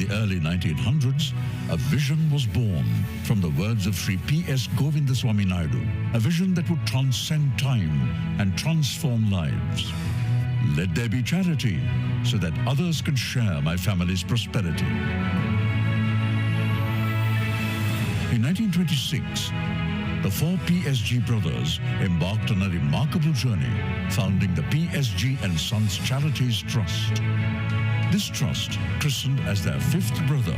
the early 1900s, a vision was born from the words of Shri P.S. Govindaswamy Naidu, a vision that would transcend time and transform lives. Let there be charity so that others can share my family's prosperity. In 1926, the four PSG brothers embarked on a remarkable journey, founding the PSG and Sons Charities Trust. This trust, christened as their fifth brother,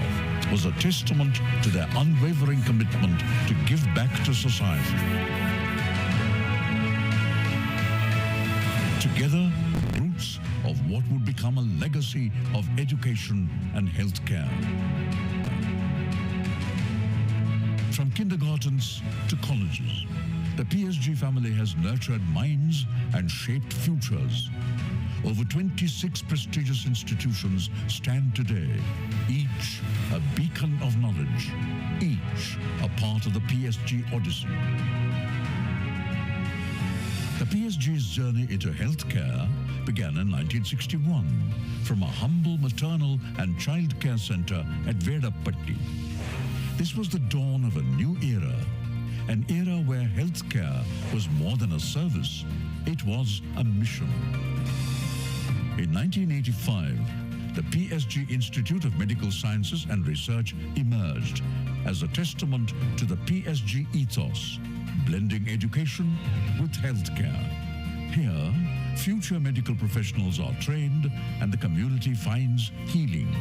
was a testament to their unwavering commitment to give back to society. Together, roots of what would become a legacy of education and healthcare. From kindergartens to colleges, the PSG family has nurtured minds and shaped futures. Over 26 prestigious institutions stand today, each a beacon of knowledge, each a part of the PSG Odyssey. The PSG's journey into healthcare began in 1961 from a humble maternal and childcare center at Vedapatti. This was the dawn of a new era, an era where healthcare was more than a service, it was a mission. In 1985, the PSG Institute of Medical Sciences and Research emerged as a testament to the PSG ethos, blending education with healthcare. Here, future medical professionals are trained and the community finds healing.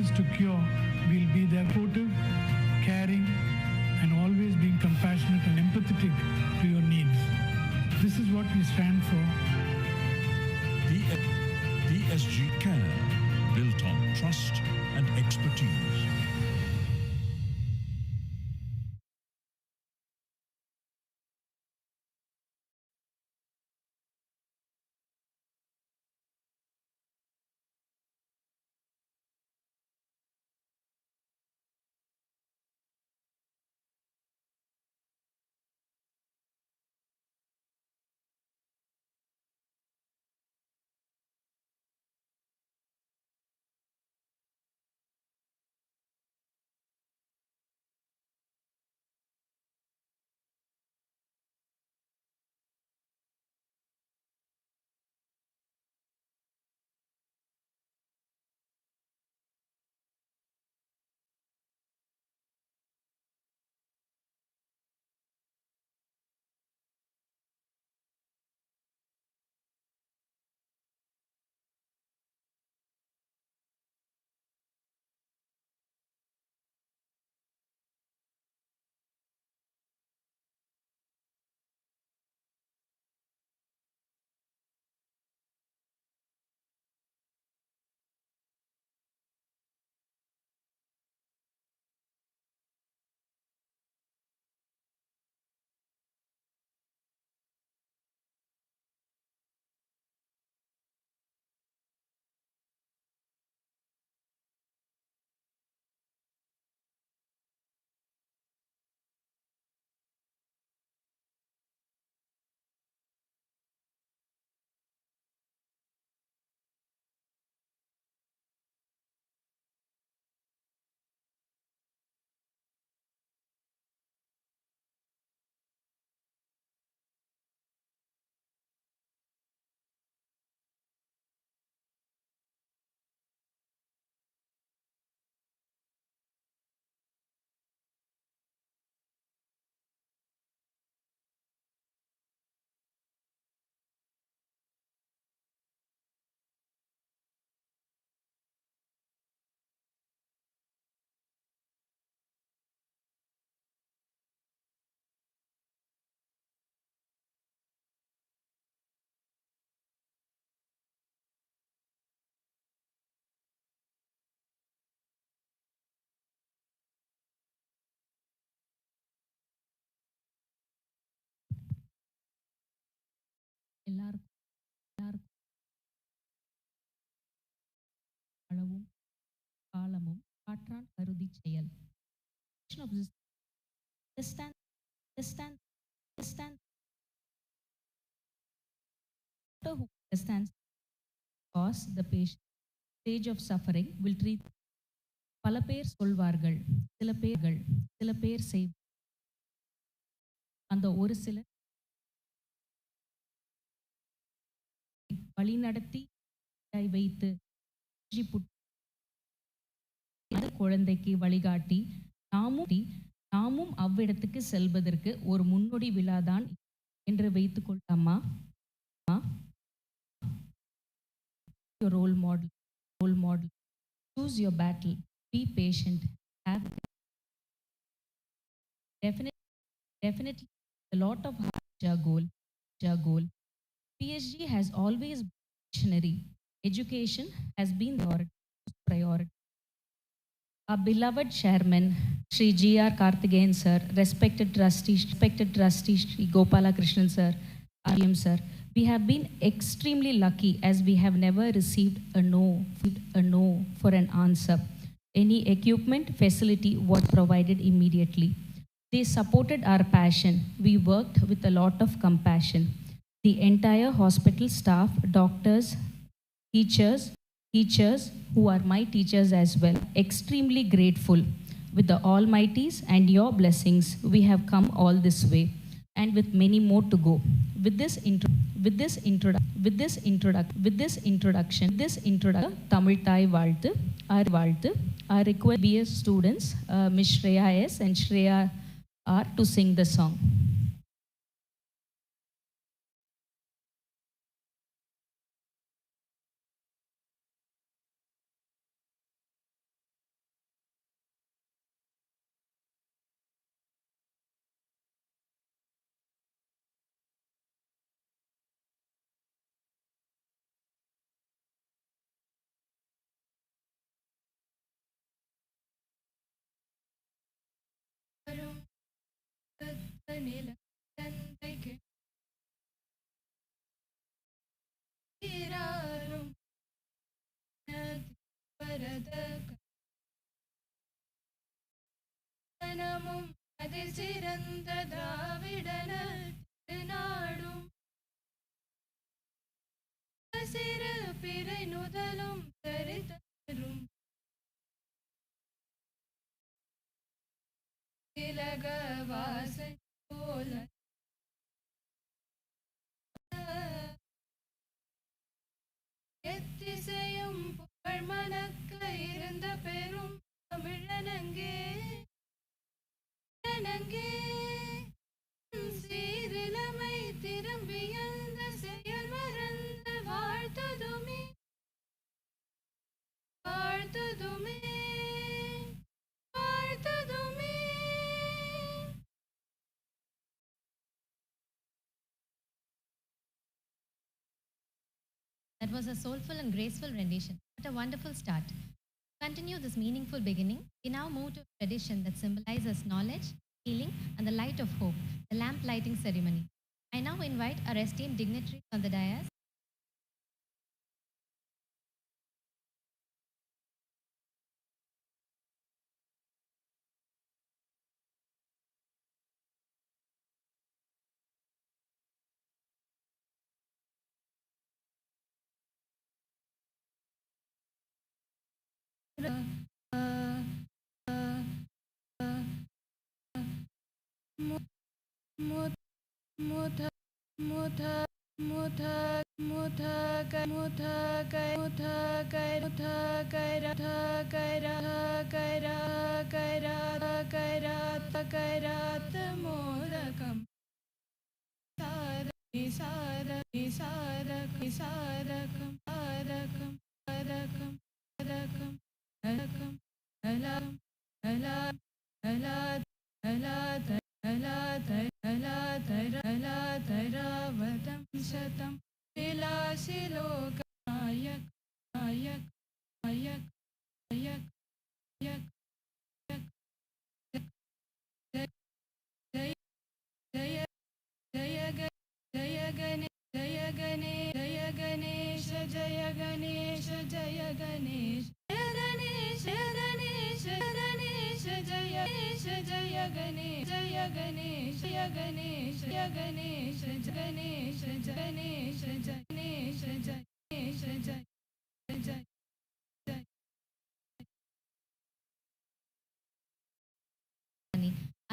resources to cure, we'll be there supportive, caring, and always being compassionate and empathetic to your needs. This is what we stand for. PSG Care, built on trust and expertise. எல்லாருக்கும் எல்லாருக்கும் அளவும் காலமும் காற்றான் கருதிச் செயல். Of this understand understand understand doctor who understands cause the patient stage of suffering will treat. பல பேர் சொல்வார்கள், சில பேர் செய் அந்த ஒரு சிலர் வழிநடத்தி வைத்து குழந்தைக்கு வழிகாட்டி நாமும் அவ்விடத்துக்கு செல்வதற்கு ஒரு முன்னோடி விழாதான் என்று வைத்துக் கொள்ளலாமா? Role model. Choose your battle. Be patient. Have definitely a lot of goal. PSG has always been missionary. Education has been the priority. Our beloved chairman, Shri G.R. Karthikeyan sir, respected trustee Shri Gopalakrishnan sir, IMSR sir, we have been extremely lucky as we have never received a no for an answer. Any equipment facility was provided immediately. They supported our passion. We worked with a lot of compassion. The entire hospital staff, doctors, teachers who are my teachers as well, extremely grateful. With the Almighty's and your blessings, we have come all this way, and with many more to go. With this introduction, Tamil Thai வாழ்த்து, our request BS students, Ms. Shreya S and Shreya R to sing the song. அதில் சிறந்த திராவிடனர் திருநாடும் சிறு பிறை நுதலும் தரித்தரும் திலக வாசை போல எத்திசையும் புகழ் மணக்க இருந்த பெரும் தமிழனங்கே சீரிழமை திரும்பி அந்த செயல் மறந்து வாழ்த்துதுமே வாழ்த்துதுமே வாழ்த்துதுமே. That was a soulful and graceful rendition. What a wonderful start. To continue this meaningful beginning, we now move to a tradition that symbolizes knowledge, healing, and the light of hope, the lamp lighting ceremony. I now invite our esteemed dignitaries on the dais. शतं विलासिलोकायक आयक आयक आयक आयक जय जय जय जय जय गणेश जय गणेश जय गणेश जय गणेश जय गणेश जय गणेश जय गणेश जय गणेश जय गणेश जय गणेश जय गणेश जय गणेश गणेश गणेश गणेश गणेश जय जय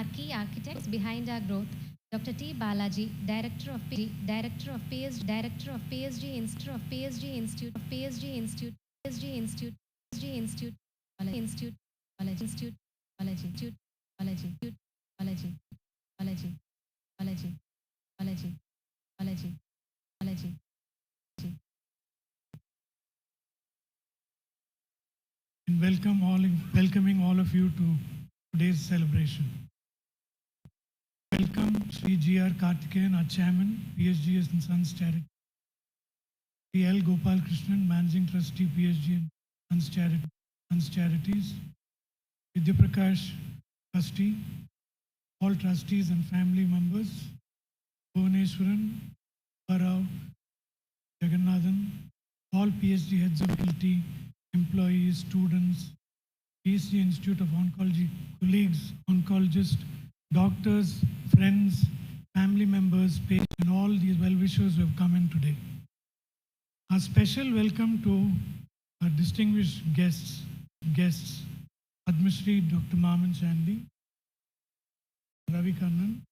Our key architects behind our growth, Dr. T. Balaji, Director of PSG Institute of PSG Institute of PSG Institute PSG Institute PSG Institute College Institute College Institute College Institute College Institute College College College College College College. And welcoming all of you to today's celebration. Welcome Shri G.R. Karthikeyan, our chairman, PSG and Sons Charities. Shri L. Gopalakrishnan, managing trustee, PSG and Sons Charities. Vijayakumar, trustee. All trustees and family members. Bhuvaneshwaran, Rao, Jagannathan, all PSG heads of faculty, employees, students, PSG Institute of Oncology, colleagues, oncologists, doctors, friends, family members, patients, and all these well-wishers who have come in today. A special welcome to our distinguished guests, Shri Dr. Mammen Chandy, Ravi Kannan,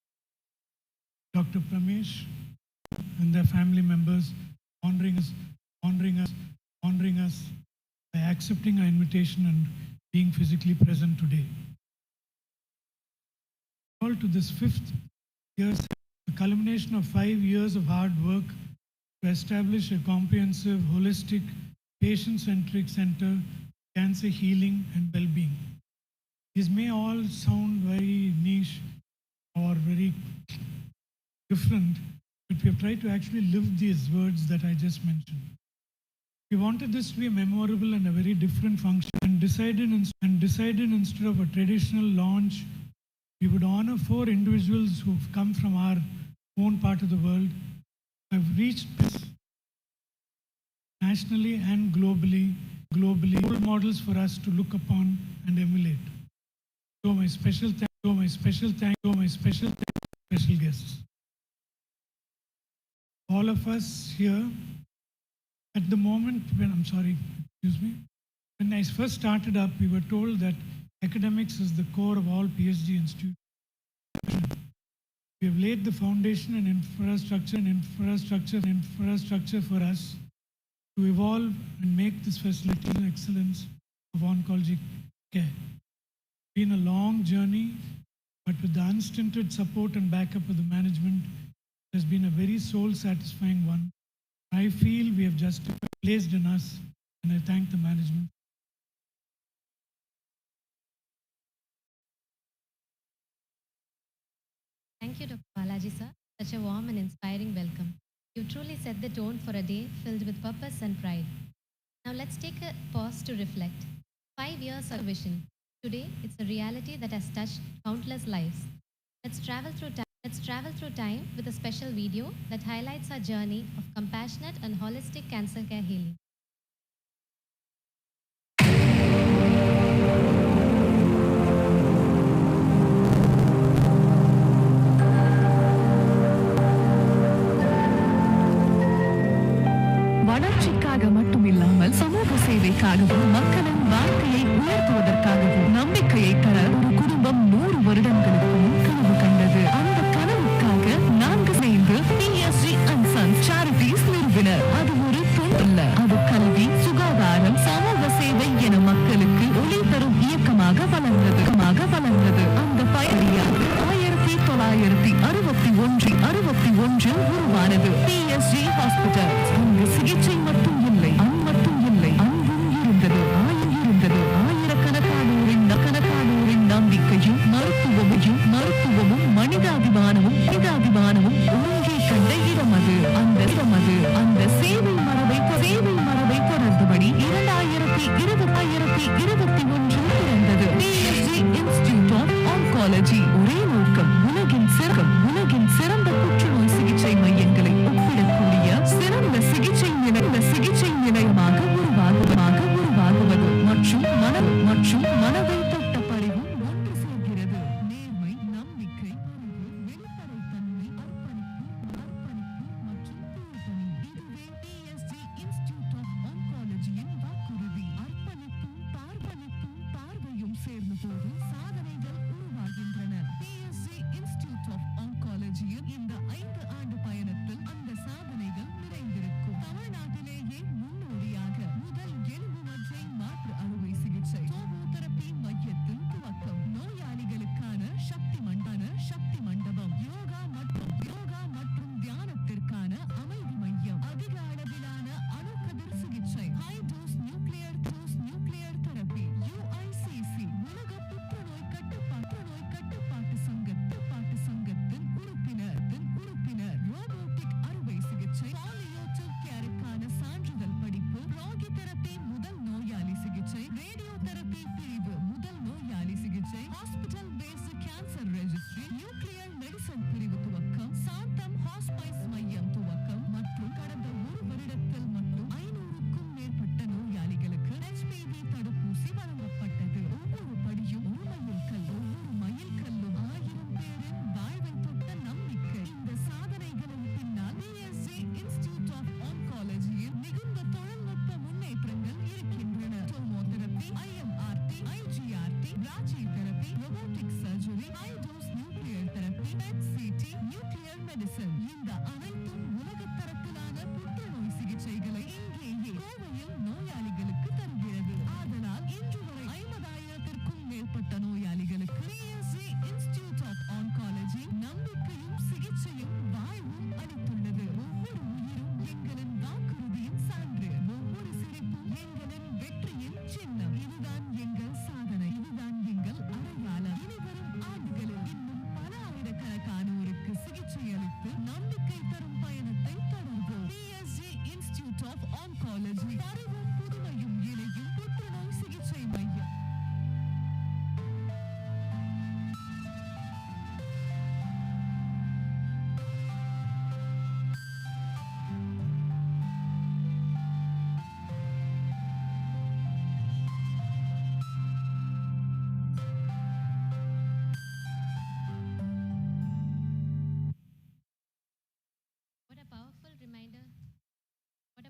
Dr. Pramesh, and their family members honoring us by accepting our invitation and being physically present today. All to this 5th year, the culmination of 5 years of hard work to establish a comprehensive, holistic, patient-centric center, cancer healing and well-being. These may all sound very niche or very different, but we have tried to actually live these words that I just mentioned. We wanted this to be memorable and a very different function, and decided instead of a traditional launch We would honor 4 individuals who've come from our own part of the world, have reached this nationally and globally, role models for us to look upon and emulate. So my special guests. All of us here, at the moment when, when I first started up, we were told that academics is the core of all PSG institutes. We have laid the foundation and infrastructure for us to evolve and make this facility an excellence of oncology care. It's been a long journey, but with the unstinted support and backup of the management, it has been a very soul-satisfying one. I feel we have justified placed in us, and I thank the management. Thank you, Dr. Balaji, sir. Such a warm and inspiring welcome. You truly set the tone for a day filled with purpose and pride. Now let's take a pause to reflect. 5 years of vision. Today, it's a reality that has touched countless lives. Let's travel through time with a special video that highlights our journey of compassionate and holistic cancer care healing. வளர்ச்சிக்காக மட்டுமில்லாமல் சமூக சேவைக்காகவும் மக்களின் வாழ்க்கையை உயர்த்துவதற்காகவும் நம்பிக்கையை தர ஒரு குடும்பம் 100 வருடங்களுக்கும் கனவு கண்டது. அந்த கனவுக்காக நான்கு சேர்ந்து PSG and Sons Charities நிறுவினர். அது ஒரு தொண்டல்ல, அது கல்வி, சுகாதாரம், சமூக சேவை என மக்களுக்கு ஒளி தரும் இயக்கமாக வளர்ந்தது. அந்த பயணியாக 1961 உருவானது PSG Hospital. அங்கு சிகிச்சை மட்டும் இல்லை, அன்பும் இருந்தது. ஆயிரக்கணக்கானோரின் நம்பிக்கையும் மருத்துவமும் மனிதாபிமானமும் ஒருங்கே கண்ட இடம் அது. அந்த சேவை மரபை தொடர்ந்தபடி 2021 பிறந்தது PSG Institute of Oncology. ஒரே நோக்கம், உலகின் சிறந்த புற்றுநோய் சிகிச்சை மையங்களை ஒப்பிடக்கூடிய சிறந்த சிகிச்சை நிலையமாக உருவாகுவது மற்றும் மனதை தொட்ட பரிவும் ஒன்று சேர்கிறது. நேர்மை, நம்பிக்கை, வெளிப்படைத்தன்மை, அர்ப்பணிப்பு மற்றும் தூய்மை. இதுவே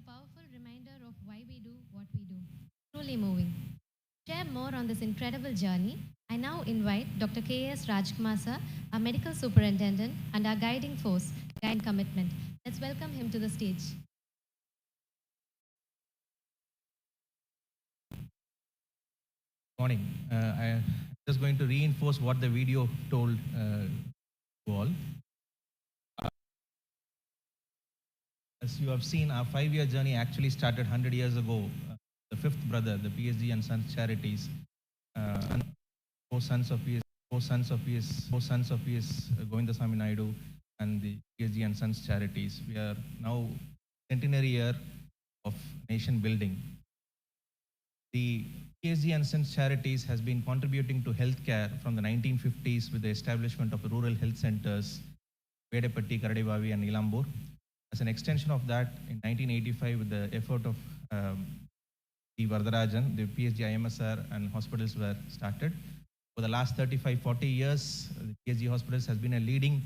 powerful reminder of why we do what we do. Truly moving. To share more on this incredible journey, I now invite Dr. K.S. Rajkumar sir, our medical superintendent and our guiding force, guiding commitment. Let's welcome him to the stage. Morning. I'm just going to reinforce what the video told you all. As you have seen, our 5-year journey actually started 100 years ago. The fifth brother, the PSG and Sons Charities, and four sons of PS, Govindasamy Naidu, and the PSG and Sons Charities. We are now centenary year of nation building. The PSG and Sons Charities has been contributing to healthcare from the 1950s with the establishment of rural health centers, Vedapatti, Karadivavi, and Nilambur. As an extension of that, in 1985, with the effort of the Vardarajan, the PSG IMSR and hospitals were started. For the last 35-40 years, the PSG hospitals has been a leading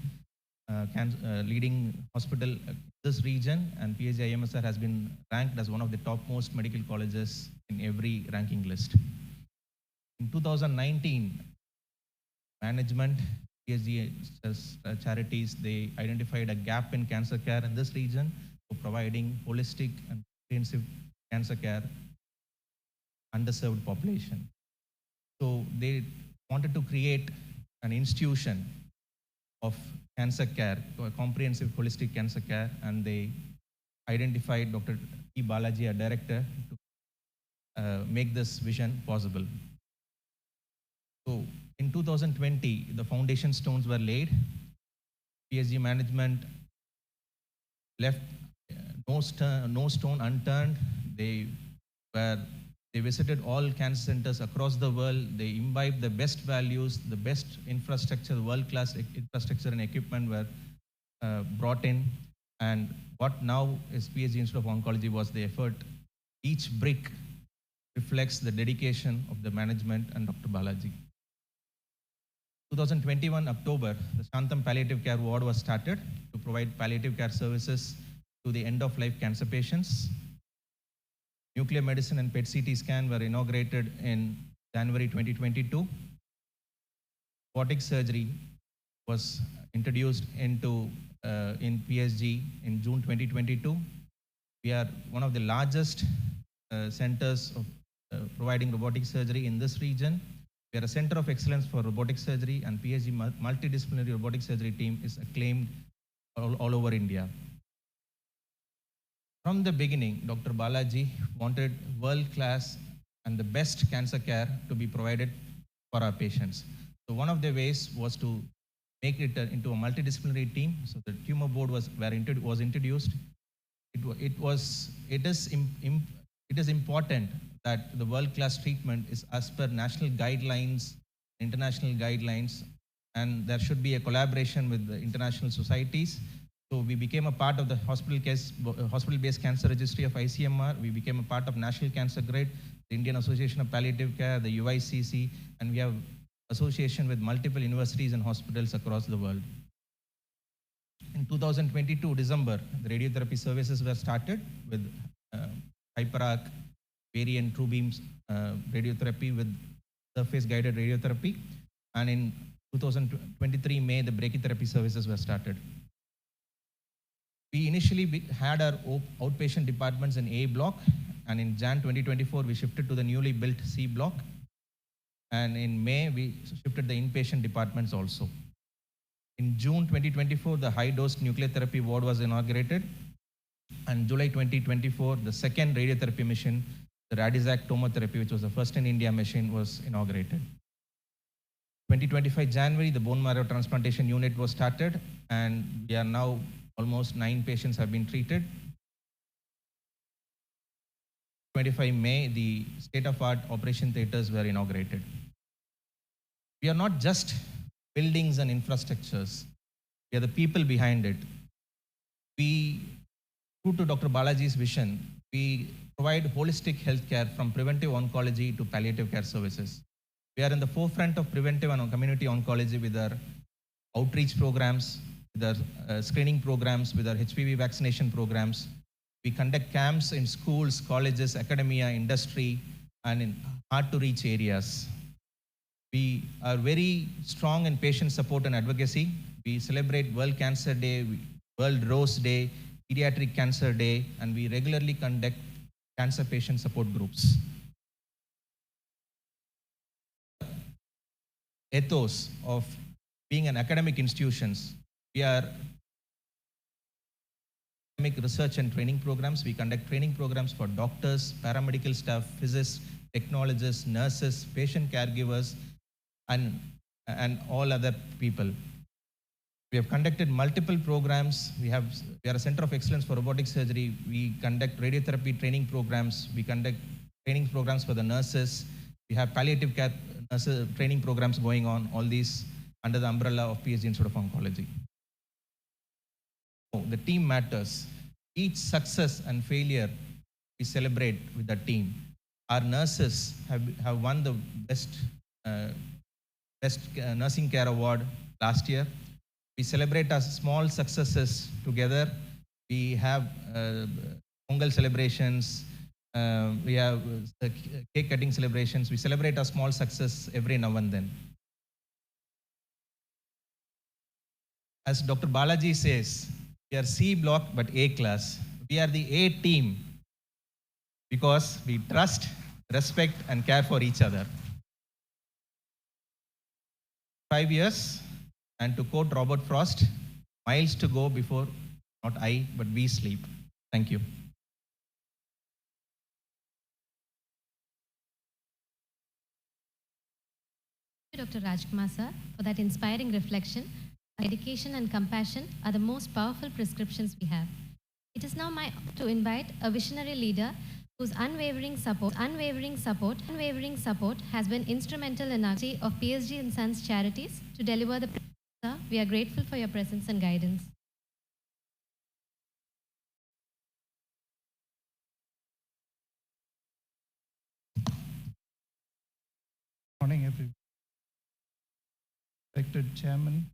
hospital in this region, and PSG IMSR has been ranked as one of the topmost medical colleges in every ranking list. In 2019, management, PSG Charities, they identified a gap in cancer care in this region for providing holistic and comprehensive cancer care underserved population. So they wanted to create an institution of cancer care, a comprehensive holistic cancer care, and they identified Dr. E. Balaji, a director, to make this vision possible. So in 2020, the foundation stones were laid. PSG management left no stone unturned. They visited all cancer centers across the world. They imbibed the best values, the best infrastructure, world-class infrastructure and equipment were brought in. And what now is PSG Institute of Oncology was the effort. Each brick reflects the dedication of the management and Dr. Balaji. 2021 October, the Shantam Palliative Care Ward was started to provide palliative care services to the end-of-life cancer patients. Nuclear medicine and PET-CT scan were inaugurated in January 2022. Robotic surgery was introduced into in PSG in June 2022. We are one of the largest centers of providing robotic surgery in this region. We are a center of excellence for robotic surgery, and PSG multidisciplinary robotic surgery team is acclaimed all over India. From the beginning, Dr. Balaji wanted world-class and the best cancer care to be provided for our patients. So one of the ways was to make it into a multidisciplinary team. So the tumor board was introduced. It is important that the world-class treatment is as per national guidelines, international guidelines, and there should be a collaboration with the international societies. So we became a part of the hospital-based cancer registry of ICMR. We became a part of National Cancer Grid, the Indian Association of Palliative Care, the UICC, and we have association with multiple universities and hospitals across the world. In 2022, December, the radiotherapy services were started with hyperarc, variant true beams radiotherapy with surface-guided radiotherapy. And in 2023, May, the brachytherapy services were started. We initially had our outpatient departments in A block, and in Jan 2024, we shifted to the newly built C block. And in May, we shifted the inpatient departments also. In June 2024, the high-dose nuclear therapy ward was inaugurated. And July 2024, the second radiotherapy machine, the Radixact tomotherapy, which was the first in India machine, was inaugurated. 2025 January, the bone marrow transplantation unit was started, and we are now almost 9 patients have been treated. 25 May, the state-of-art operation theaters were inaugurated. We are not just buildings and infrastructures. We are the people behind it. True to Dr. Balaji's vision, we provide holistic healthcare from preventive oncology to palliative care services. We are in the forefront of preventive and community oncology with our outreach programs, with our screening programs, with our HPV vaccination programs. We conduct camps in schools, colleges, academia, industry, and in hard-to-reach areas. We are very strong in patient support and advocacy. We celebrate World Cancer Day, World Rose Day, Pediatric Cancer Day, and we regularly conduct cancer patient support groups. Ethos of being an academic institutions, we are academic research and training programs. We conduct training programs for doctors, paramedical staff, physicists, technologists, nurses, patient caregivers, and all other people. We have conducted multiple programs. We are a center of excellence for robotic surgery. We conduct radiotherapy training programs. We conduct training programs for the nurses. We have palliative care nurses training programs going on, all these under the umbrella of PSG Institute of Oncology. The team matters. Each success and failure we celebrate with the team. Our nurses have won the best nursing care award last year. We celebrate our small successes together. We have Pongal celebrations. We have cake cutting celebrations. We celebrate our small success every now and then. As Dr. Balaji says, we are C block but A class. We are the A team because we trust, respect, and care for each other. 5 years, and to quote Robert Frost, miles to go before not I, but we sleep. Thank you. Dr. Rajkumar sir, for that inspiring reflection. Dedication and compassion are the most powerful prescriptions we have. It is now my honor to invite a visionary leader whose unwavering support has been instrumental in our team of PSG and Sons Charities to deliver the. Sir, we are grateful for your presence and guidance. Morning, everyone. Respected Chairman,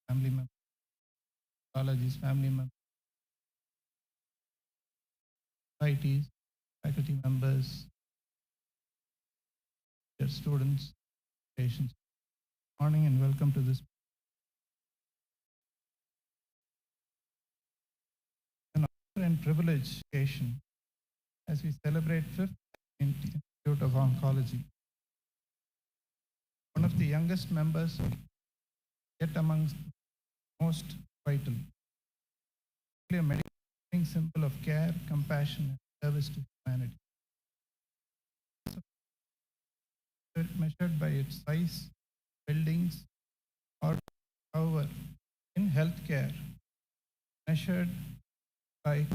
family members, Balaji's family members, societies, faculty members, dear students, patients. Morning and welcome to this. An honor and privilege occasion as we celebrate 5th Institute of Oncology. One of the youngest members, yet amongst the most vital. A medical symbol of care, compassion, and service to humanity. Measured by its size, buildings, or however, in healthcare, measured by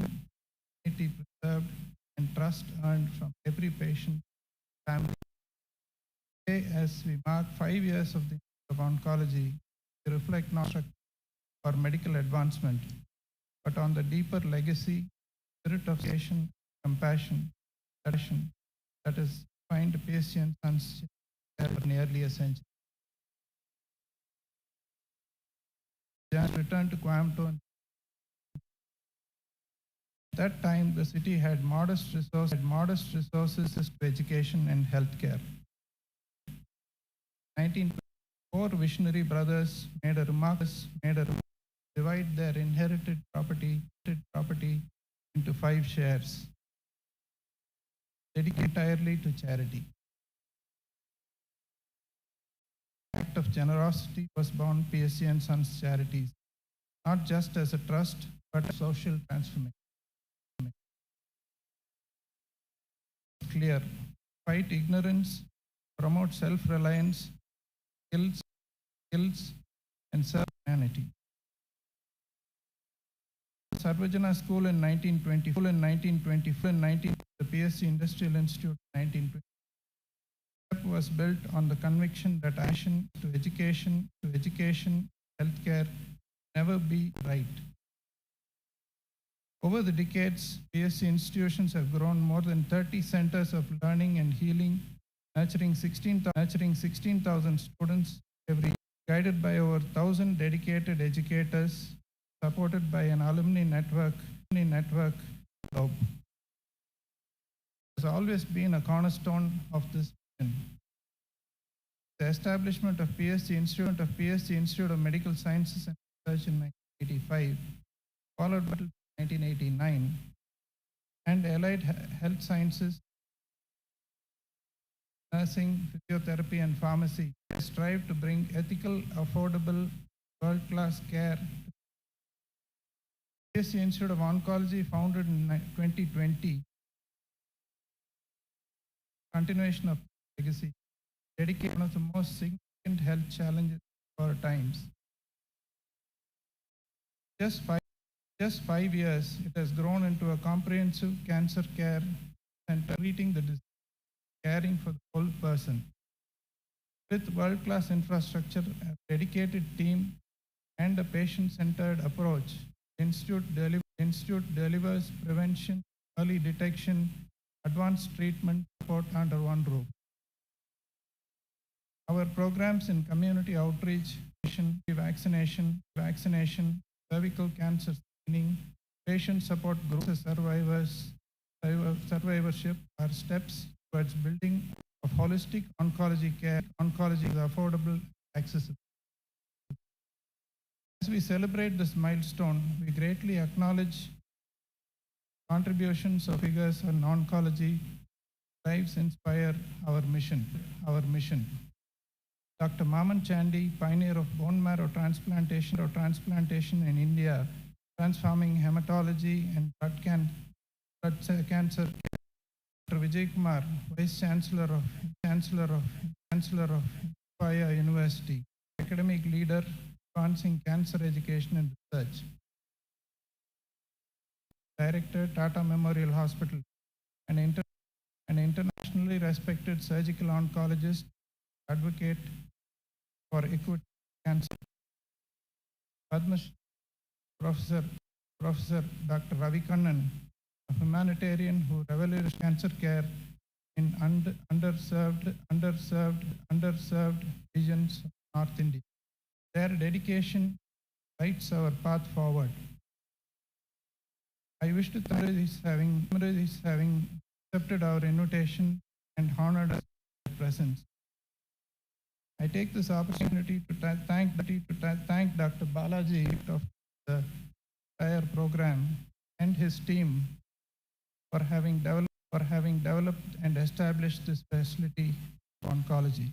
dignity preserved and trust earned from every patient, family. Today, as we mark 5 years of the Institute of Oncology, we reflect not for medical advancement, but on the deeper legacy, spirit of creation, compassion, that has defined PSG and Sons for nearly a century. Jan returned to Coimbatore. At that time, the city had modest resources to education and healthcare. 1924 visionary brothers made a divide their inherited property into 5 shares, dedicated entirely to charity. Act of generosity was born PSG and Sons Charities, not just as a trust, but a social transformation. Clear, fight ignorance, promote self-reliance, skills, and serve humanity. Sarvajana School in 1920, the PSG Industrial Institute in 1920. Was built on the conviction that action to education, healthcare never be right. Over the decades, PSG institutions have grown more than 30 centers of learning and healing, nurturing 16,000 students every year, guided by over 1,000 dedicated educators, supported by an alumni network globe. Has always been a cornerstone of this mission. The establishment of PSG Institute of Medical Sciences and Research in 1985, followed by 1989, and allied health sciences, nursing, physiotherapy, and pharmacy strive to bring ethical, affordable, world-class care. PSG Institute of Oncology, founded in 2020, continuation of legacy, dedicated one of the most significant health challenges of our times. Just 5 years, it has grown into a comprehensive cancer care center, treating the disease, caring for the whole person. With world-class infrastructure, a dedicated team, and a patient-centered approach, the Institute delivers prevention, early detection, advanced treatment support under one roof. Our programs in community outreach, vaccination, cervical cancer screening, patient support groups, survivorship are steps towards building of holistic oncology care. Oncology is affordable, accessible. As we celebrate this milestone, we greatly acknowledge contributions of figures in oncology. Lives inspire our mission. Dr. Mammen Chandy, pioneer of bone marrow transplantation in India, transforming hematology and blood cancer. Dr. Vijayakumar, Vice Chancellor of Vijaya University, academic leader advancing cancer education and research. Director, Tata Memorial Hospital, an internationally respected surgical oncologist, advocate for equity cancer. Padma Professor Dr. Ravi Kannan, a humanitarian who revolutionized cancer care in underserved regions of North India. Their dedication lights our path forward. I wish to thank these having accepted our invitation and honored us with their presence. I take this opportunity to thank Dr. Balaji of the entire program and his team for having developed and established this facility for oncology.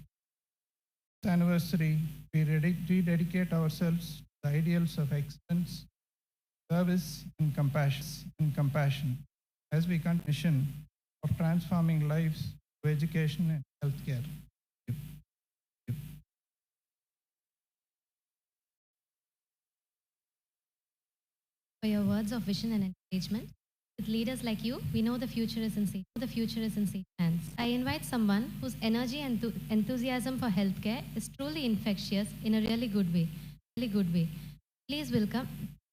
This anniversary, we rededicate ourselves to the ideals of excellence, service, and compassion as we continue the mission of transforming lives through education and healthcare. For your words of vision and encouragement. With leaders like you, we know the future is in safe hands. I invite someone whose energy and enthusiasm for healthcare is truly infectious in a really good way. Please welcome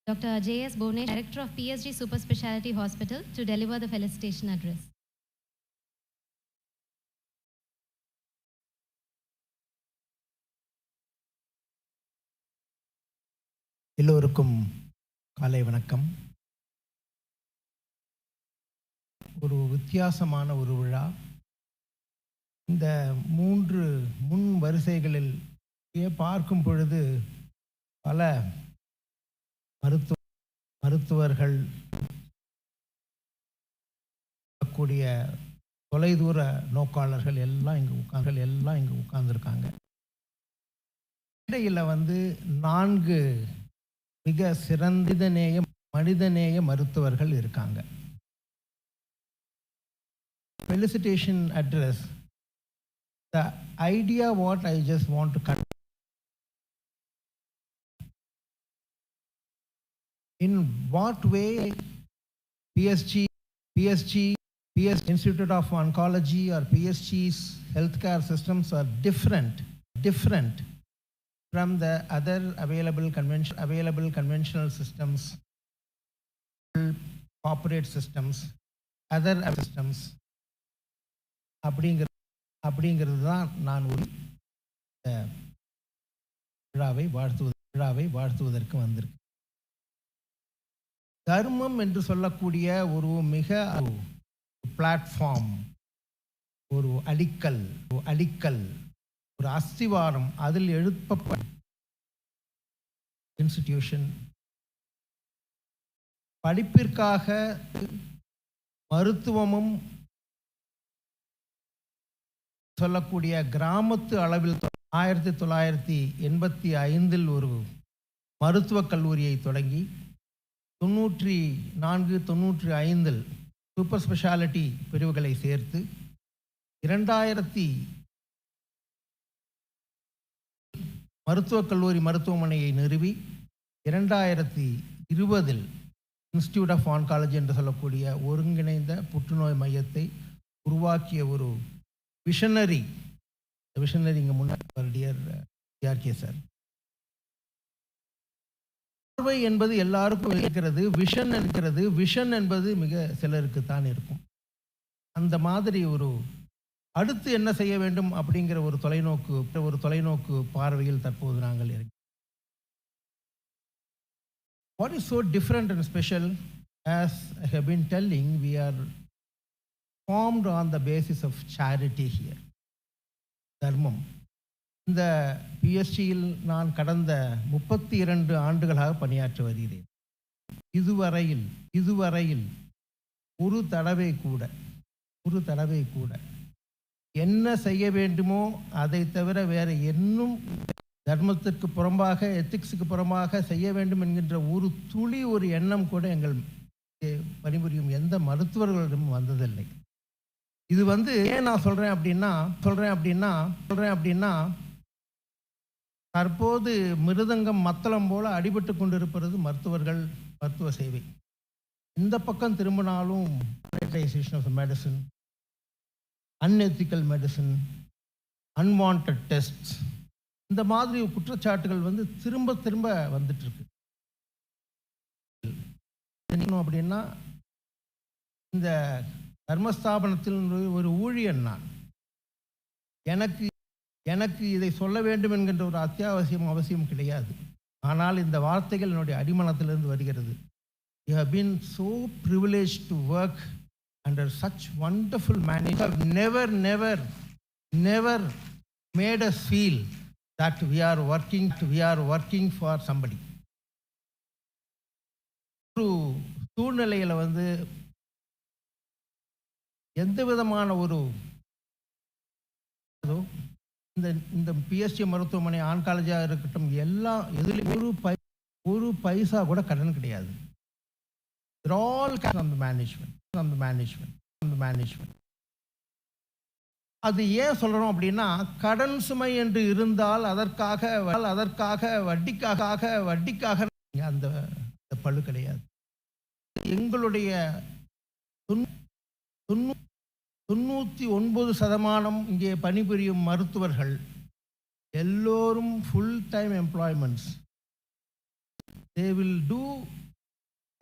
Dr. J.S. Bonesh, Director of PSG Super Speciality Hospital, to deliver the felicitation address. எல்லோருக்கும் காலை வணக்கம். ஒரு வித்தியாசமான ஒரு விழா. இந்த 3 முன் வரிசைகளில் பார்க்கும் பொழுது பல மருத்துவர்கள் கூடிய தொலைதூர நோக்காளர்கள் எல்லாம் இங்கு உட்கார்ந்துருக்காங்க. இடையில் 4 மிக சிறந்த மனிதநேய மருத்துவர்கள் இருக்காங்க. Felicitation address. The idea what I just want to cut. In what way PSG Institute of Oncology or PSG's healthcare systems are different from the other available conventional systems, corporate systems, other systems. அப்படிங்கிறது தான் நான் ஒரு விழாவை வாழ்த்துவதற்கு வந்திருக்கேன். தர்மம் என்று சொல்லக்கூடிய ஒரு மிக பிளாட்ஃபார்ம், ஒரு அடிக்கல், ஒரு அஸ்திவாரம், அதில் எழுப்பப்பட்ட இன்ஸ்டிடியூஷன். படிப்பிற்காக மருத்துவமும் சொல்லக்கூடிய கிராமத்து அளவில் 1985 ஒரு மருத்துவக் கல்லூரியை தொடங்கி 94-95 சூப்பர் ஸ்பெஷாலிட்டி பிரிவுகளை சேர்த்து 2000 மருத்துவக் கல்லூரி மருத்துவமனையை நிறுவி 2020 இன்ஸ்டிடியூட் ஆஃப் ஆன்காலஜி என்று சொல்லக்கூடிய ஒருங்கிணைந்த புற்றுநோய் மையத்தை உருவாக்கிய ஒரு விஷனரி இங்கே முன்னாடி டியர் ஜிஆர்கே சார். பார்வை என்பது எல்லாருக்கும் இருக்கிறது, விஷன் என்பது மிக சிலருக்கு தான் இருக்கும். அந்த மாதிரி ஒரு அடுத்து என்ன செய்ய வேண்டும் அப்படிங்கிற ஒரு தொலைநோக்கு பார்வையில் தற்போது நாங்கள் இருக்கிறோம். What is so different and special, as I have been telling, we are formed on the basis of charity here. தர்மம். இந்த பிஎஸ்சியில் நான் கடந்த 32 ஆண்டுகளாக பணியாற்றி வருகிறேன். இதுவரையில் ஒரு தடவை கூட என்ன செய்ய வேண்டுமோ அதை தவிர வேற இன்னும் தர்மத்திற்கு புறம்பாக, எத்திக்ஸுக்கு புறம்பாக செய்ய வேண்டும் என்கின்ற ஒரு துளி ஒரு எண்ணம் கூட எங்கள் பணிபுரியும் எந்த மருத்துவர்களிடமும் வந்ததில்லை. இது ஏன் நான் சொல்றேன் அப்படின்னா தற்போது மிருதங்கம் மத்தளம் போல அடிபட்டு கொண்டிருப்பது மருத்துவ சேவை. இந்த பக்கம் திரும்பினாலும் privatisation of medicine, unethical medicine, unwanted test, இந்த மாதிரி குற்றச்சாட்டுகள் திரும்ப வந்துட்டு இருக்கு. அப்படின்னா இந்த தர்மஸ்தாபனத்தில் ஒரு ஊழியன் நான், எனக்கு இதை சொல்ல வேண்டும் என்கின்ற ஒரு அவசியம் கிடையாது. ஆனால் இந்த வார்த்தைகள் என்னுடைய அடிமனத்திலிருந்து வருகிறது. You have been so privileged to work under such wonderful management. You have never made us feel that we are working for somebody. ஒரு சூழ்நிலையில் எந்த விதமான ஒரு இந்த பிஎஸ்சி மருத்துவமனை, ஆன்காலஜியாக இருக்கட்டும், எதுலையும் ஒரு பைசா கூட கடன் கிடையாது. All on the management. அது ஏன் சொல்றோம் அப்படின்னா, கடன் சுமை என்று இருந்தால் அதற்காக வட்டிக்காக அந்த பழு கிடையாது. எங்களுடைய 99% இங்கே பணிபுரியும் மருத்துவர்கள் எல்லோரும் full time employments. They will do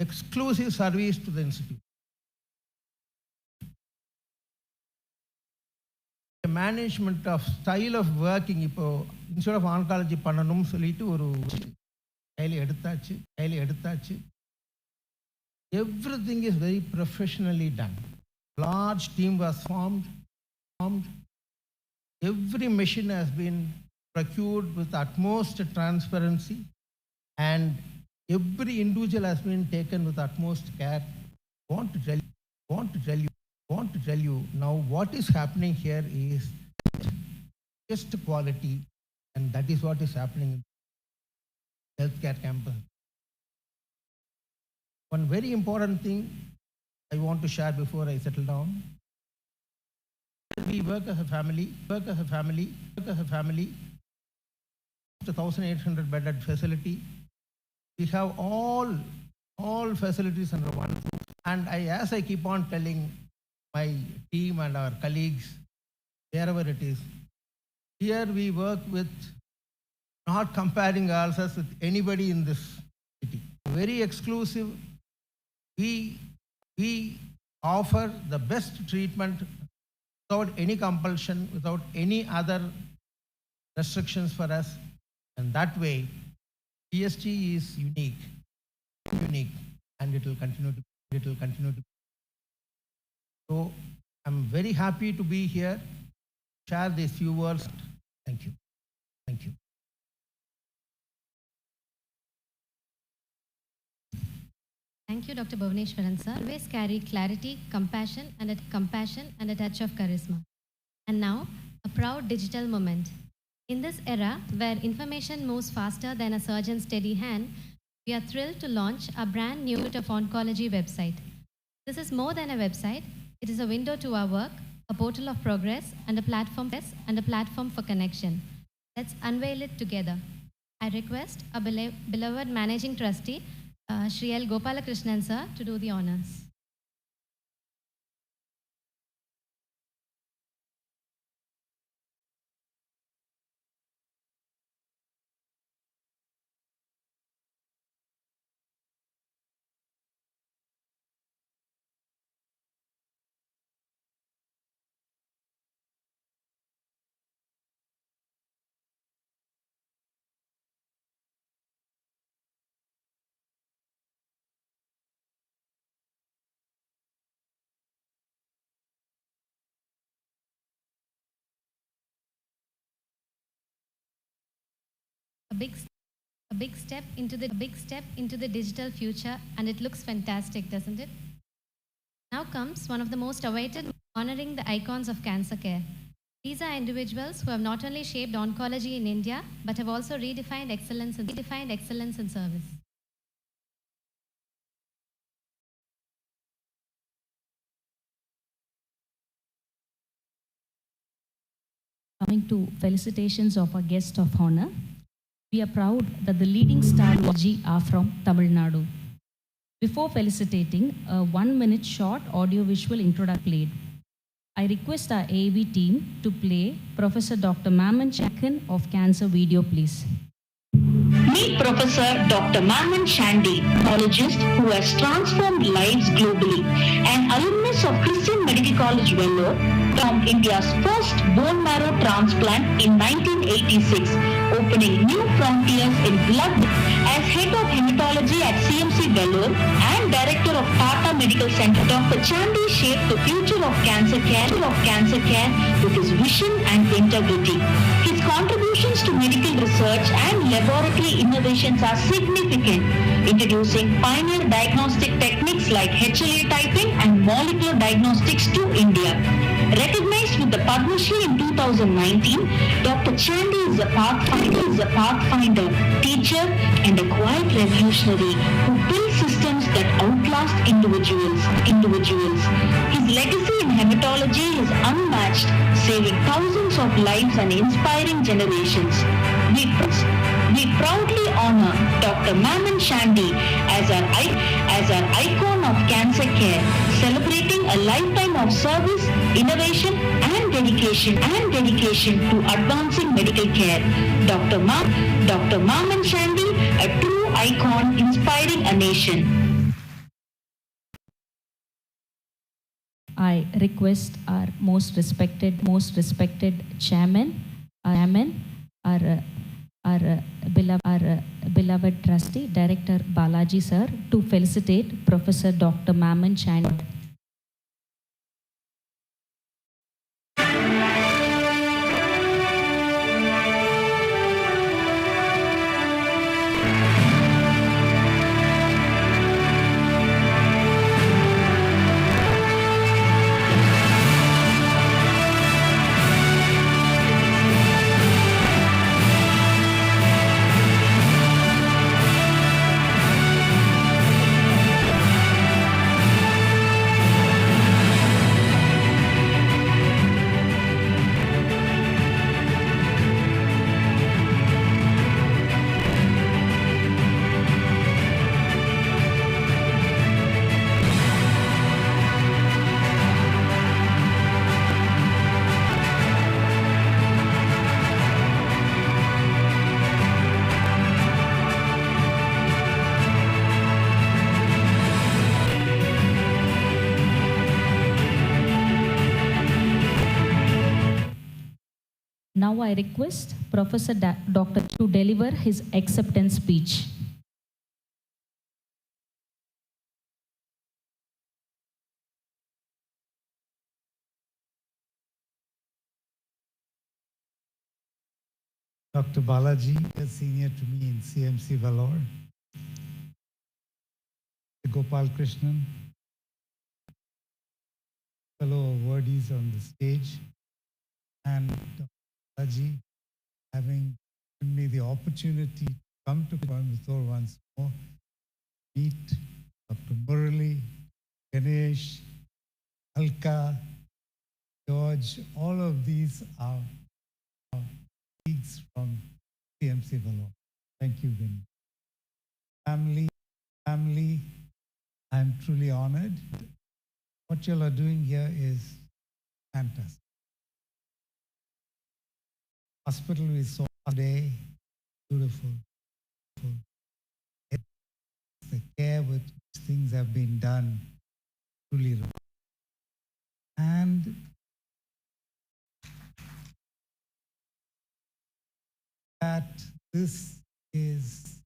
exclusive service to the institute. Management of style of working, இப்போ இன்ஸ்டிடியூட் ஆஃப் ஆன்காலஜி பண்ணணும்னு சொல்லிட்டு ஒரு கையில் எடுத்தாச்சு. Everything is very professionally done. Large team was formed. Every machine has been procured with utmost transparency, and every individual has been taken with utmost care. Want to tell you now what is happening here is just quality, and that is what is happening in healthcare campus. One very important thing I want to share before I settle down. We work as a family. It's a 1,800 bedded facility. We have all facilities under one roof. And as I keep on telling my team and our colleagues, wherever it is, here we work with, not comparing ourselves with anybody in this city. Very exclusive. We offer the best treatment without any compulsion, without any other restrictions for us. And that way, PSG is unique. and it will continue to. So I'm very happy to be here, share these few words. Thank you. Thank you. Thank you, Dr. Bhuvaneshwaran sir. Always carry clarity, compassion, and a touch of charisma. And now, a proud digital moment. In this era where information moves faster than a surgeon's steady hand, we are thrilled to launch a brand new Institute of Oncology website. This is more than a website. It is a window to our work, a portal of progress, and a platform for connection. Let's unveil it together. I request our beloved Managing Trustee, Shri Gopalakrishnan sir, to do the honors. A big step into the digital future, and it looks fantastic, doesn't it? Now comes one of the most awaited, honoring the icons of cancer care. These are individuals who have not only shaped oncology in India, but have also redefined excellence in service. Coming to felicitations of our guest of honor, we are proud that the leading star are from Tamil Nadu. Before felicitating, a 1-minute short audio-visual introduction played. I request our AV team to play Professor Dr. Mammen of Cancer video, please. Meet Professor Dr. Mammen Chandy, oncologist who has transformed lives globally, an alumnus of Christian Medical College, Vellore, from India's first bone marrow transplant in 1986, opening new frontiers in blood. As head of hematology at CMC Vellore and director of Tata Medical Center, Dr. Chandy shaped the future of cancer care with his vision and integrity. His contributions to medical research and laboratory innovations are significant, introducing pioneer diagnostic techniques like HLA typing and molecular diagnostics to India. Recognized with the Padma Shri in 2019, Dr. Chandy is a pathfinder, teacher, and a quiet revolutionary who builds systems that outlast individuals. His legacy in hematology is unmatched, saving thousands of lives and inspiring generations. We proudly honor Dr. Mammen Chandy as our icon of cancer care, celebrating a lifetime of service, innovation, and dedication to advancing medical care. Dr. Mammen Chandy, a true icon inspiring a nation. I request our most respected chairman, our beloved trustee, Director Balaji sir, to felicitate Professor Dr. Mammen Chandy. Now I request Professor Dr. to deliver his acceptance speech. Dr. Balaji, a senior to me in CMC Vellore. Gopalakrishnan, fellow awardees on the stage, and Dr. Balaji, having given me the opportunity to come to Coimbatore once more, meet Dr. Murali, Ganesh, Alka, George, all of these are colleagues from CMC Vellore. Thank you, Vin. Family, I'm truly honored. What you all are doing here is fantastic. Hospital we saw today, beautiful. The care with which things have been done, truly remarkable. And that this is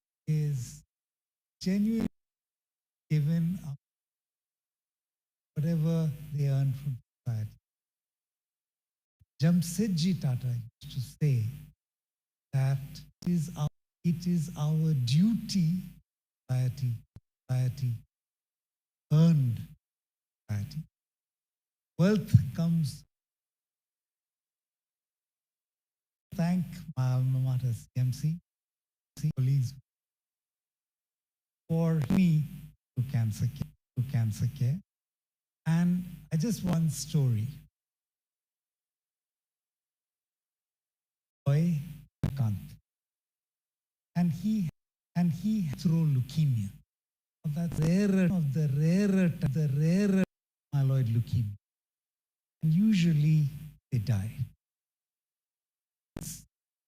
genuinely given up whatever they earn from society. Jamsetji Tata used to say that it is our duty, society, earned society. Wealth comes. Thank my alma mater CMC colleagues for me to cancer care. And I just one story. Boy, Kant, and he through leukemia. That's the rarer myeloid leukemia, and usually they die.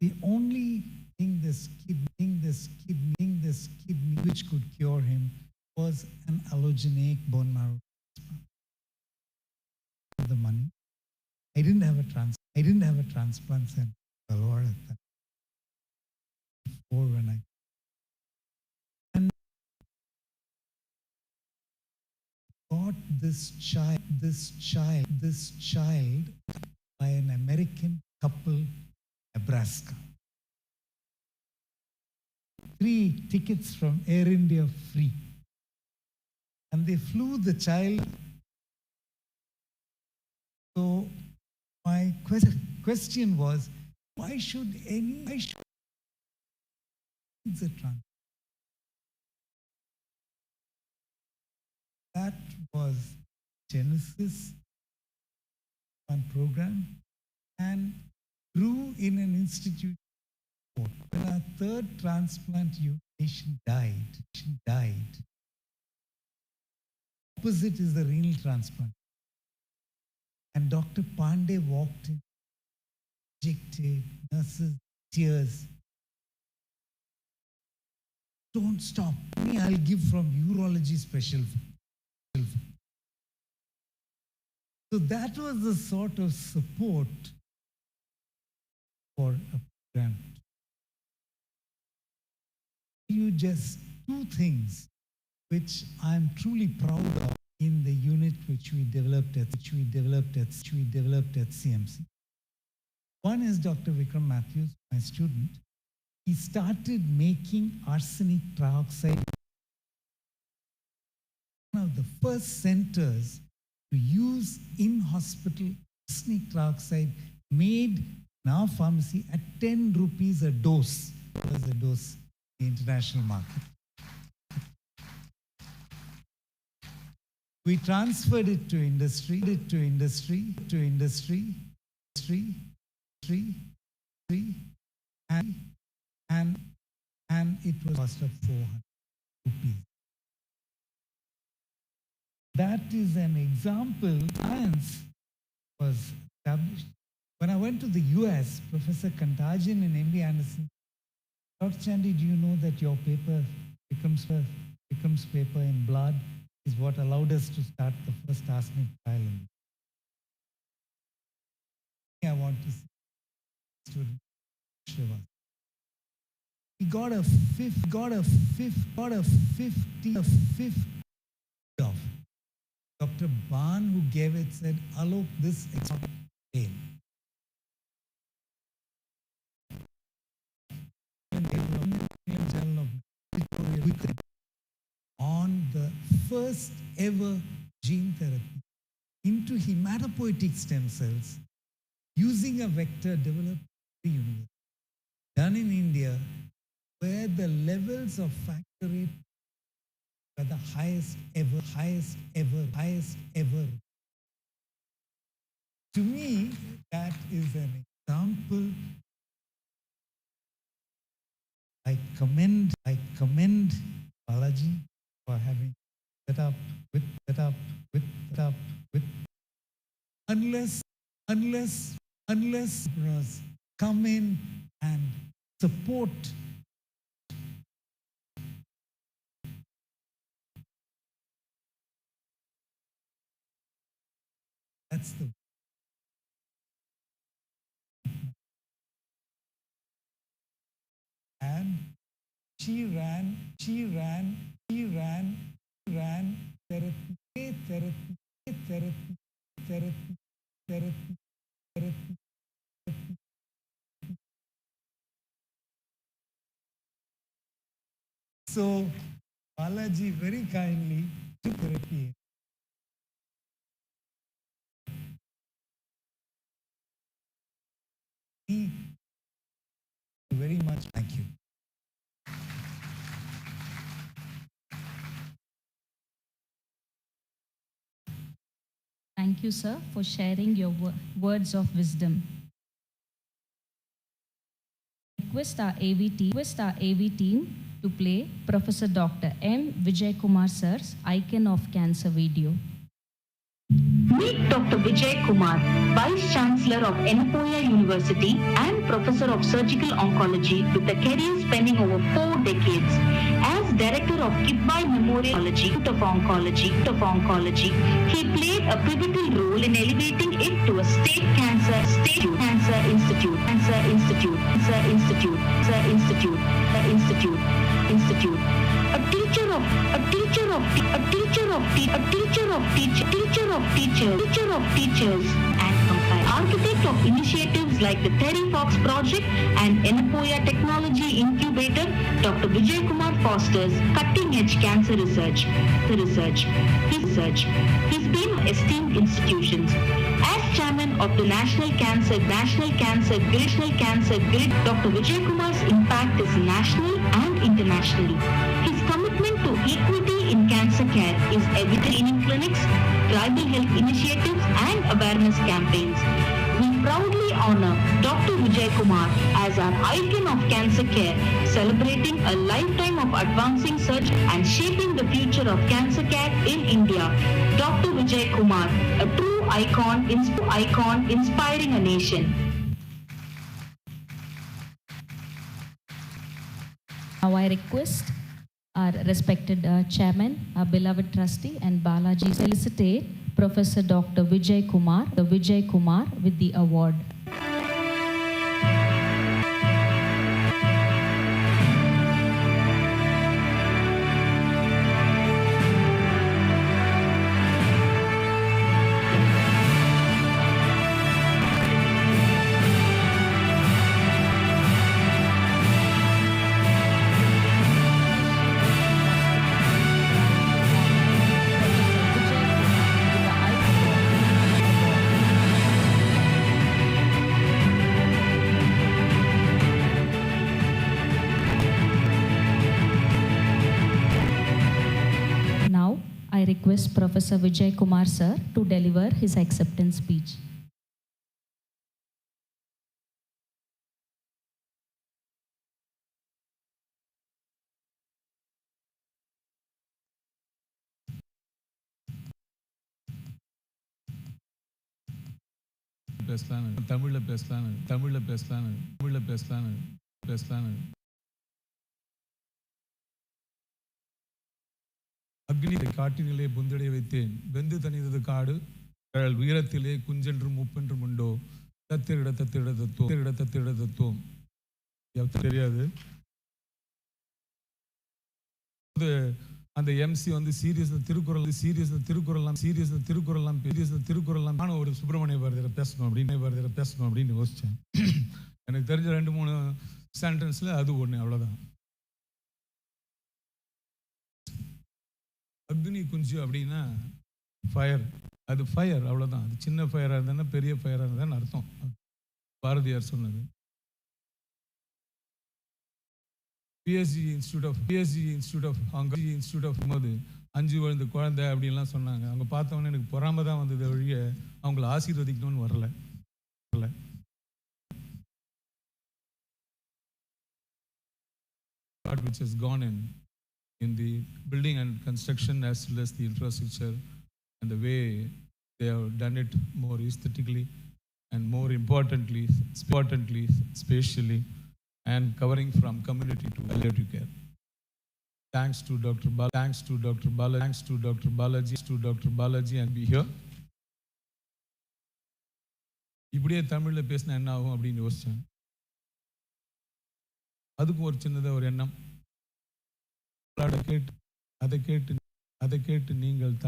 The only thing this kidney which could cure him was an allogeneic bone marrow transplant. The money. I didn't have a transplant center at Vellore at that before when I got this child by an American couple, Nebraska. 3 tickets from Air India free. And they flew the child. So my question was, why should it's a transplant? That was Genesis, one program, and grew in an institute. When our 3rd transplant patient died. Opposite is the renal transplant. And Dr. Pandey walked in, injected, nurses, tears. Don't stop. Me, I'll give from urology special. So that was the sort of support for a program. You just 2 things which I'm truly proud of in the unit which we developed at CMC. One is Dr. Vikram Matthews, my student. He started making arsenic trioxide, one of the first centers to use in-hospital arsenic trioxide made in our pharmacy at 10 rupees a dose. That was a dose in the international market. We transferred it to industry, and it was cost of 400 rupees. That is an example. Science was established. When I went to the US, Professor Kantajan and MD Anderson, Dr. Chandy, do you know that your paper, Vikram's paper in blood, is what allowed us to start the first arsenic trial? I want to see student Shiva. He got a 50 of Dr. Ban, who gave it, said, Alok, this fail. the first ever gene therapy into hematopoietic stem cells using a vector developed in the universe, done in India, where the levels of factor VIII were the highest ever. To me, that is an example. I commend Balaji for having set up with unless entrepreneurs come in and support. That's the and she ran therapy. So Balaji very kindly took therapy. Thank you very much. Thank you. Thank you, sir, for sharing your words of wisdom. Request our AV team to play Professor Dr. M. Vijayakumar sir's Icon of Cancer video. Meet Dr. Vijayakumar, Vice Chancellor of Ennapoya University and Professor of Surgical Oncology with a career spanning over 4 decades. As Director of Kidbai Memorial Institute of Oncology, he played a pivotal role in elevating it to a state cancer institute. Teacher of teachers and architect of initiatives like the Terry Fox Project and Ennapoya Technology Incubator, Dr. Vijayakumar fosters cutting-edge cancer research. He's been esteemed institutions. As chairman of the National Cancer Grid, Dr. Vijayakumar's impact is national and international. His commitment to equity in cancer care is evident in clinics, tribal health initiatives, and awareness campaigns. We proudly honor Dr. Vijayakumar as our icon of cancer care, celebrating a lifetime of advancing research and shaping the future of cancer care in India. Dr. Vijayakumar, a true icon inspiring a nation. Now I request our respected chairman, our beloved trustee, and Balaji felicitate Professor Dr. Vijayakumar with the award. I request Professor Vijayakumar sir to deliver his acceptance speech. தமிழ்ல பேசலான்னு அக்னி காட்டினிலே புந்தடைய வைத்தேன் வெந்து தனிதது காடு உயரத்திலே குஞ்சென்றும் முப்பென்றும் உண்டோ தத்திரிட தத்துவம் தெரியாது. அந்த எம்சி வந்து சீரியஸ் திருக்குறள்லாம் நானும் ஒரு சுப்பிரமணிய பாரதியில் பேசணும் அப்படின்னு யோசிச்சேன். எனக்கு தெரிஞ்ச 2-3 சென்டென்ஸ்ல அது ஒண்ணு, அவ்வளவுதான். அக்னி குஞ்சு அப்படின்னா ஃபயர், அது ஃபயர் அவ்வளோதான். அது சின்ன ஃபயராக இருந்தானா பெரிய ஃபயராக இருந்தான்னு அர்த்தம். பாரதியார் சொன்னது. PSG Institute of Oncology போது 5 வயது குழந்தை அப்படின்லாம் சொன்னாங்க. அவங்க பார்த்தவொன்னே எனக்கு பொறாம தான் வந்தது ஒழிய அவங்கள ஆசீர்வதிக்கணும்னு வரல. Which has gone in the building and construction as well as the infrastructure and the way they have done it more aesthetically and more importantly spatially and covering from community to palliative care. Thanks to Dr. Balaji and be here. இப்படியே தமிழில் பேசினா என்ன ஆகும் அப்படின்னு யோசித்தேன். அதுக்கும் ஒரு சின்னதாக ஒரு எண்ணம். அதை கேட்டு நீங்கள்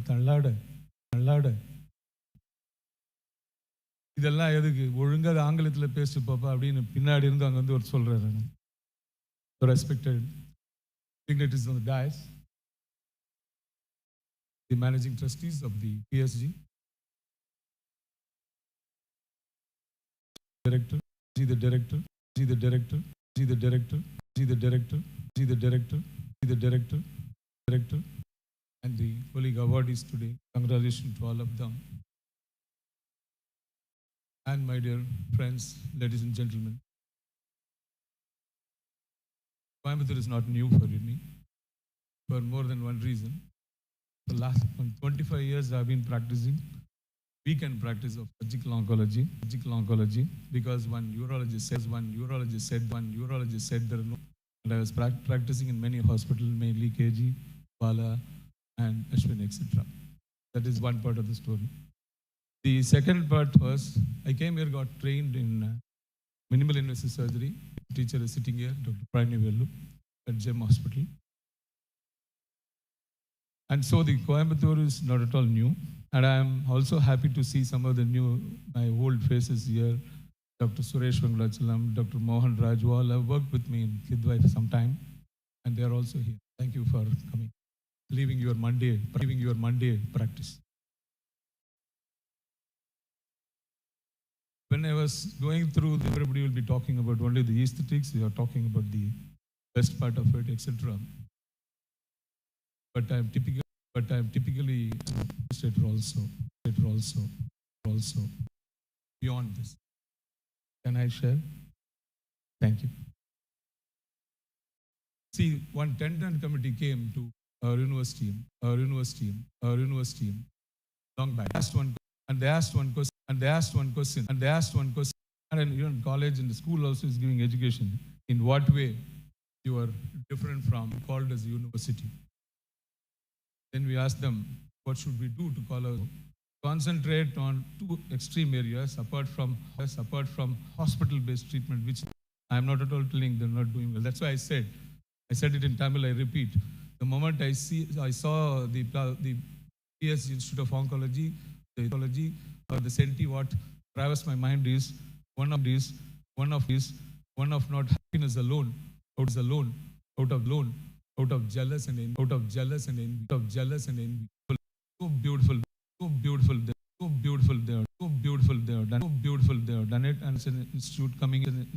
தள்ளாட இதெல்லாம் எதுக்கு, ஒழுங்காக ஆங்கிலத்தில் பேசி பாப்பா அப்படின்னு பின்னாடி இருந்து அங்கே வந்து ஒரு சொல்கிறாரு. Respected dignitaries on the dais, the managing trustees of the PSG, director, the director, the director, the director, the director, the director, the director, director, and the colleague awardees today. Congratulations to all of them. And my dear friends, ladies and gentlemen, Coimbatore is not new for me for more than one reason. For the last 25 years, I've been practicing weekend practice of surgical oncology, because one urologist said there are no. And I was practicing in many hospitals, mainly KG, Bala, and Ashwin, etc. That is one part of the story. The second part was, I came here, got trained in minimal invasive surgery. The teacher is sitting here, Dr. Pramesh at GEM Hospital. And so the Coimbatore is not at all new. And I am also happy to see some of the my old faces here. Dr. Suresh Vengalachalam, Dr. Mohan Raj, who all have worked with me in Kidwai for some time. And they are also here. Thank you for coming, leaving your Monday practice. When I was going through, everybody will be talking about only the aesthetics, we are talking about the best part of it, etc. But I am typically also beyond this. Can I share? Thank you. See, one tendon committee came to our university long back. They asked one question. And even college and the school also is giving education. In what way you are different from called as a university? Then we asked them, what should we do to call our concentrate on two extreme areas apart from hospital-based treatment, which I am not at all telling they're not doing well. That's why I said it in Tamil, I repeat. The moment I saw the PSG Institute of Oncology, or the Senti, what traversed my mind is one of not happiness alone, out of jealous and envy. So beautiful they are done it. And it's an institute coming in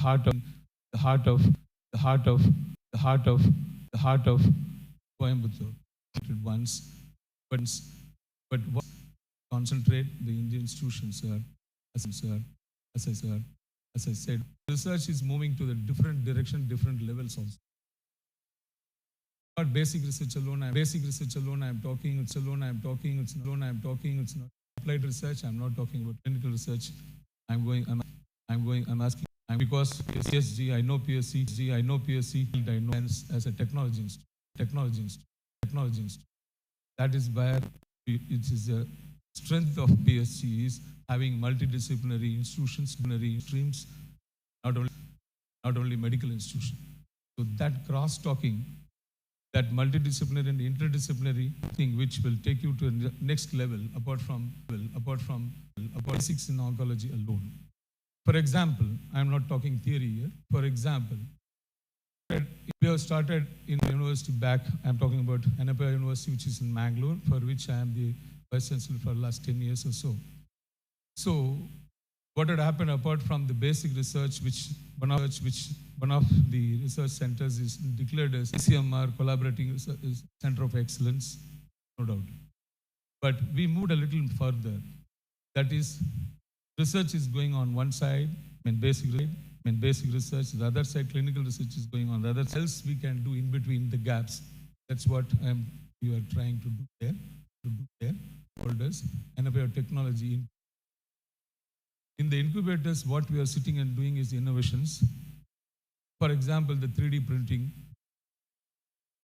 the heart of Coimbatore. Once, but concentrate the Indian institutions, sir. As I said, research is moving to the different direction, different levels also. Not basic research alone. I'm talking. It's not applied research. I'm not talking about clinical research. I'm asking. Because PSG, I know PSC, I know as a technology institute. That is where it is a strength of PSG is having multidisciplinary institutions, streams, not only medical institutions. So that cross-talking, that multidisciplinary and interdisciplinary thing, which will take you to the next level, apart from basics in oncology alone. For example, I'm not talking theory here. For example, we have started in the university back, I'm talking about Annapurna University, which is in Mangalore, for which I am the Vice Chancellor for the last 10 years or so. So, what had happened apart from the basic research, which one of the research centers is declared as ICMR Collaborating Center of Excellence, no doubt. But we moved a little further. That is, research is going on one side, basic research, the other side clinical research is going on, the other else we can do in between the gaps. That's what we are trying to do there. Holders and about technology. In the incubators, what we are sitting and doing is innovations. For example, the 3D printing,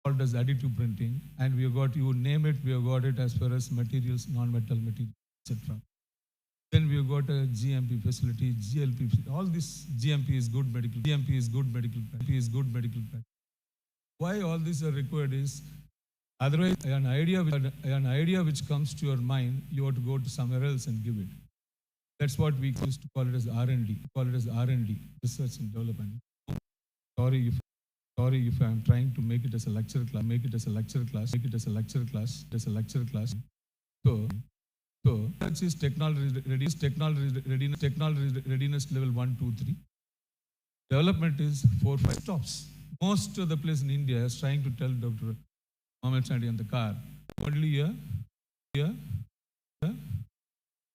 called as additive printing, and we have got, you name it, we have got it as far as materials, non-metal materials, etc. Then we have got a GMP facility, GLP, all this GMP is good medical practice. Why all these are required is, otherwise an idea which comes to your mind, you have to go to somewhere else and give it. That's what we used to call it as R&D, research and development. Sorry if I'm trying to make it as a lecture class, So, research is technology readiness level 1, 2, 3. Development is 4, 5 stops. Most of the place in India is trying to tell Dr. Mammen Chandy in the car, only a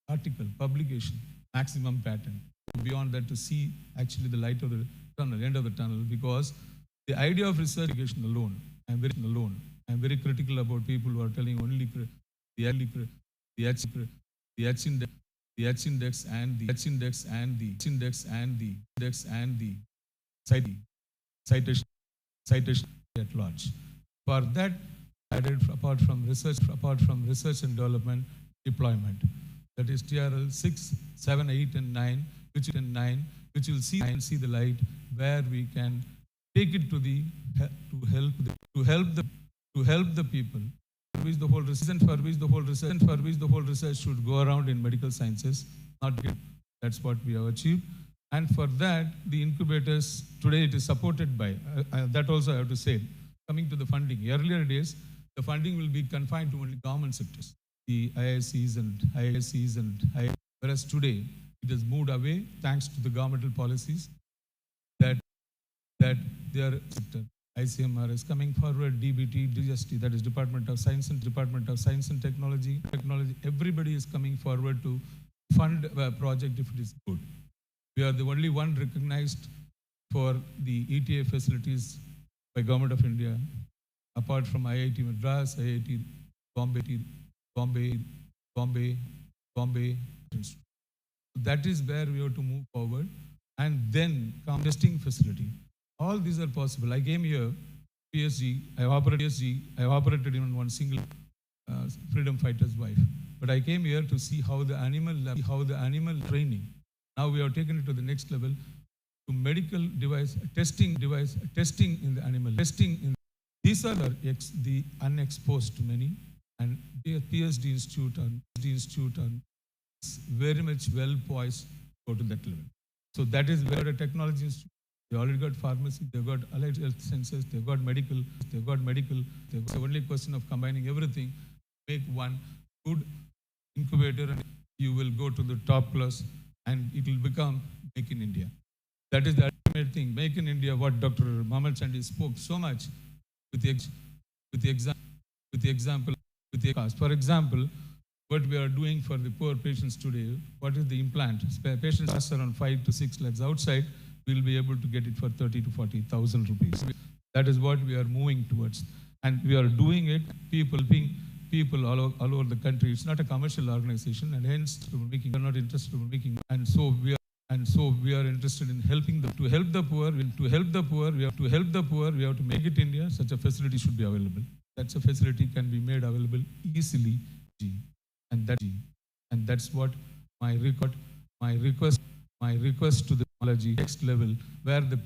article, publication, maximum patent. Beyond that, to see actually the light of the tunnel, end of the tunnel, because the idea of research alone, I'm very critical about people who are telling only the H index and the citation at large. For that, added apart from research and development, deployment. That is TRL 6, 7, 8, and 9, which will see the light, where we can take it to help the people, for which the whole research should go around in medical sciences, not get. That's what we have achieved. And for that, the incubators, today it is supported by, that also I have to say, coming to the funding. Earlier days, the funding will be confined to only government sectors, the IISCs and whereas today, it has moved away thanks to the governmental policies that their sector, ICMR is coming forward, DBT, DST, that is Department of Science and Technology, everybody is coming forward to fund a project if it is good. We are the only one recognized for the ETA facilities by Government of India, apart from IIT Madras, IIT Bombay. That is where we have to move forward, and then come testing facility. All these are possible. I came here, PSG, I operated in one single freedom fighter's wife. But I came here to see how the animal training. Now we have taken it to the next level, to medical device testing in the animal. These are the unexposed to many, and the PSG Institute is very much well poised to go to that level. So that is where the technology institute. They already got pharmacy, they've got allied health sciences, they've got medical. It's only a question of combining everything, make one good incubator, and you will go to the top class, and it will become Make in India. That is the ultimate thing. Make in India, what Dr. Mammen Chandy spoke so much with the example. For example, what we are doing for the poor patients today, what is the implant? Patients cost around 5 to 6 lakhs outside, we'll be able to get it for 30 to 40,000 rupees. That is what we are moving towards. And we are doing it, people all over the country. It's not a commercial organization, and hence we are not interested in making. And so we are interested in helping them. To help the poor, we have to make it India. Such a facility should be available. Such a facility can be made available easily. And that's what my request to the technology next level, where the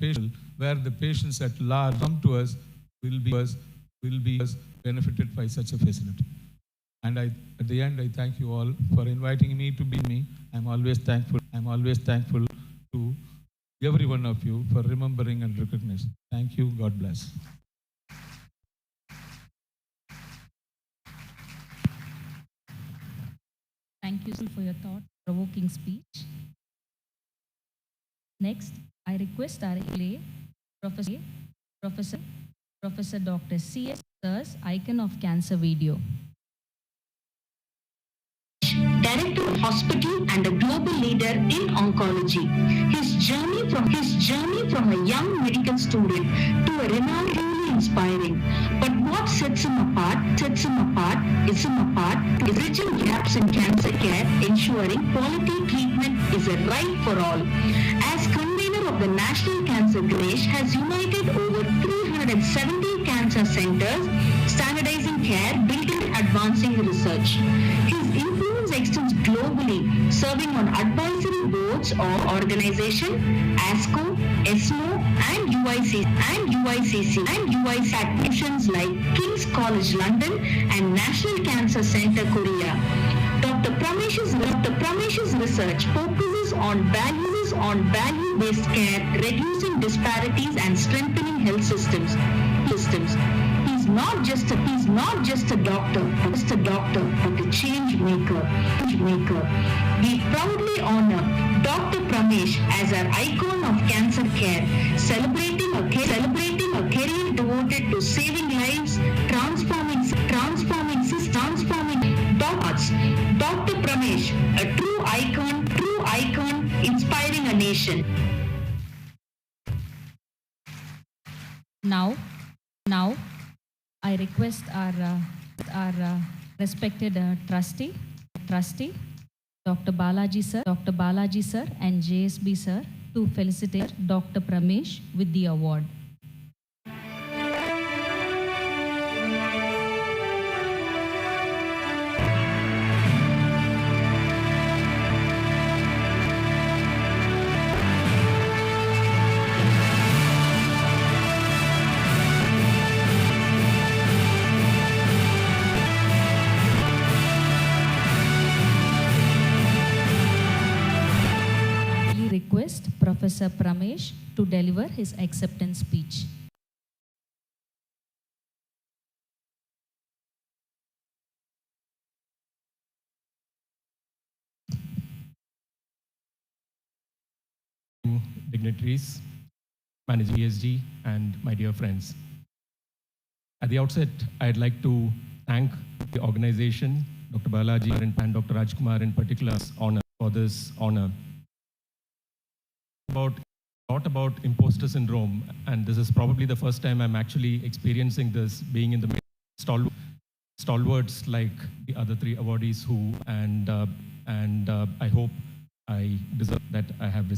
patients at large come to us will be benefited by such a facility. And at the end, I thank you all for inviting me to be me. I'm always thankful every one of you for remembering and recognizing. Thank you. God bless. Thank you for your thought-provoking speech. Next, I request our LA, Professor Dr. C.S. Sir's Icon of Cancer video. Director of hospital and a global leader in oncology. His journey from a young medical student to a renowned, really inspiring. But what sets him apart is bridging gaps in cancer care, ensuring quality treatment is a right for all. As convener of the National Cancer Ganesh has united over 370 cancer centers, standardizing care, building and advancing research. His influence extends globally, serving on advisory boards of organization, ASCO, ESMO, and UICC institutions like King's College London and National Cancer Centre Korea. Dr. Pramesh's research focuses on value-based care, reducing disparities and strengthening health systems. He's not just a doctor, but a change maker. We proudly honor Dr. Pramesh as our icon of cancer care, celebrating a career devoted to saving lives, transforming doctors. Dr. Pramesh, a true icon, inspiring a nation. Now, I request our respected trustee, Dr. Balaji sir and JSB sir to felicitate Dr. Pramesh with the award. Request Professor Pramesh to deliver his acceptance speech. Dignitaries, Managing PSG, and my dear friends. At the outset, I'd like to thank the organization, Dr. Balaji and Dr. Rajkumar in particular, for this honor. Thought about imposter syndrome, and this is probably the first time I'm actually experiencing this, being in the stalwarts like the other three awardees and I hope I deserve that I have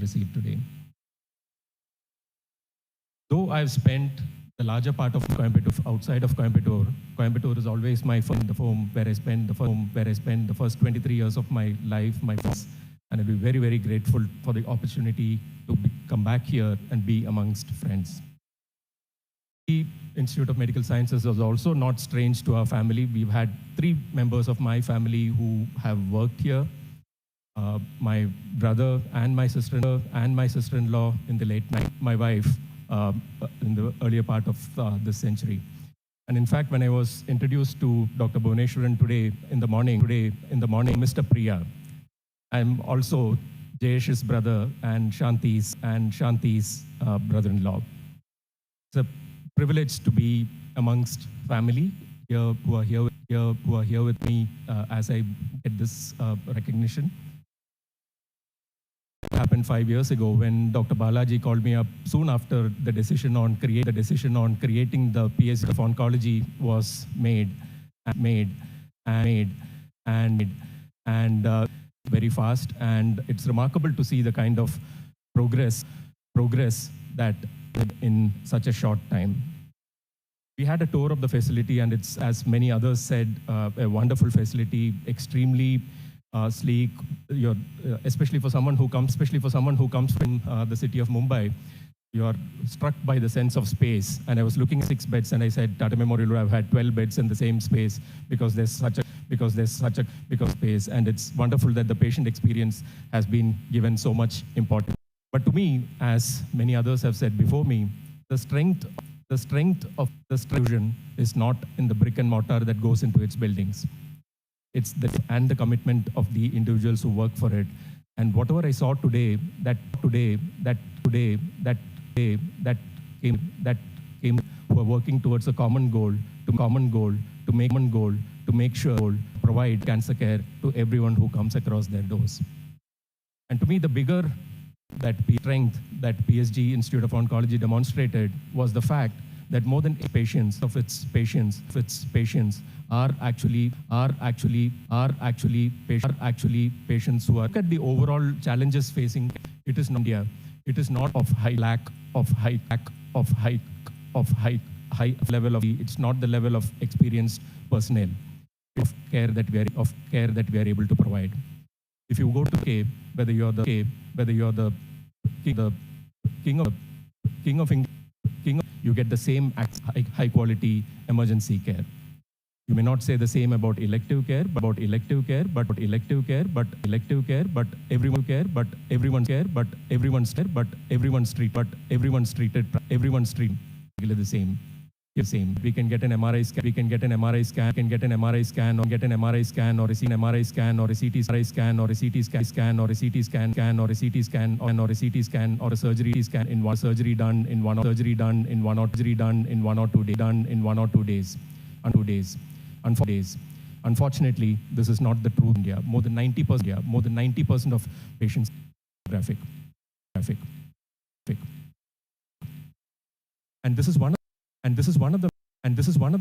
received today. Though I've spent the larger part of Coimbatore outside of Coimbatore, Coimbatore is always my home where I spent the first 23 years of my life, and I'll be very, very grateful for the opportunity to come back here and be amongst friends. The Institute of Medical Sciences was also not strange to our family. We've had 3 members of my family who have worked here. My brother and my sister-in-law in the late night, my wife in the earlier part of this century. And in fact, when I was introduced to Dr. Bhuneshwaran today in the morning, Mr. Priya, I'm also Jayesh's brother and Shanti's brother-in-law. It's a privilege to be amongst family here who are here with me as I get this recognition. It happened 5 years ago when Dr. Balaji called me up soon after the decision on creating the PSG of Oncology was made very fast, and it's remarkable to see the kind of progress that in such a short time. We had a tour of the facility, and it's, as many others said, a wonderful facility, extremely sleek. Especially for someone who comes from the city of Mumbai, you're struck by the sense of space. And I was looking at 6 beds, and I said, Tata Memorial would have had 12 beds in the same space because there's such a space. And it's wonderful that the patient experience has been given so much importance. But to me, as many others have said before me, the strength of the institution is not in the brick and mortar that goes into its buildings. It's the commitment of the individuals who work for it. And whatever I saw today, that came who are working towards a common goal, to make sure provide cancer care to everyone who comes across their doors. And to me, the bigger strength that PSG Institute of Oncology demonstrated was the fact that more than patients are actually patients who are. Look at the overall challenges facing it is in India. It is not of high level of. It's not the level of experienced personnel of care that we are able to provide. If you go to K, whether you're the king of, you get the same high quality emergency care. You may not say the same about elective care, but everyone's treated the same. We can get an MRI scan, or get an MRI scan, or a MRI scan, or a CT scan, or a CT scan, or a CT scan, or a CT scan, or a CT scan, or a surgery scan in one surgery done in 1 or 2 days. Unfortunately, this is not the truth in India. More than 90% of patients graphic. And this is one of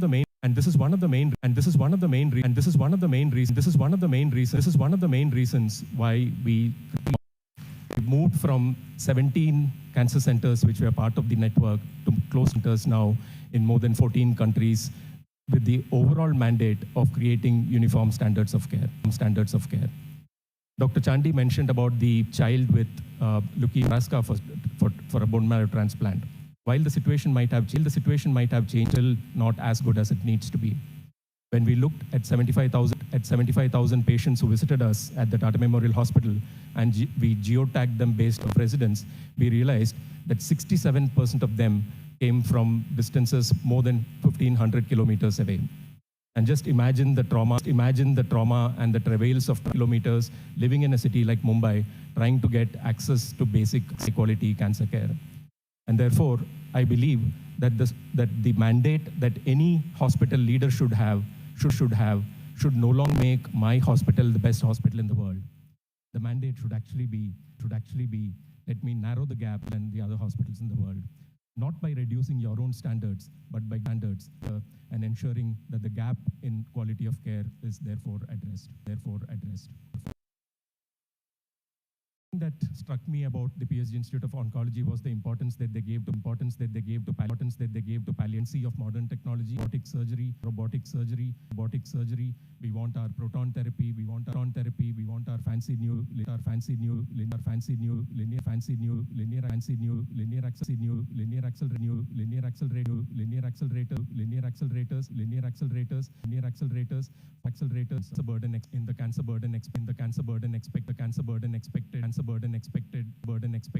the main reasons why we moved from 17 cancer centers, which were part of the network, to close centers now in more than 14 countries, with the overall mandate of creating uniform standards of care. Dr. Chandy mentioned about the child with leukemia for a bone marrow transplant. While the situation might have changed, still not as good as it needs to be. When we looked at 75,000 patients who visited us at the Tata Memorial Hospital, and we geotagged them based on residence, we realized that 67% of them came from distances more than 1,500 kilometers away. And just imagine the trauma and the travails of kilometers living in a city like Mumbai, trying to get access to basic high-quality cancer care. And therefore, I believe that the mandate that any hospital leader should no longer make my hospital the best hospital in the world. The mandate should actually be, let me narrow the gap than the other hospitals in the world. Not by reducing your own standards, but by standards and ensuring that the gap in quality of care is therefore addressed. That struck me about the PSG Institute of Oncology was the importance that they gave to palliancy of modern technology, robotic surgery. We want our proton therapy. We want our fancy new linear accelerators. The cancer burden expected over the next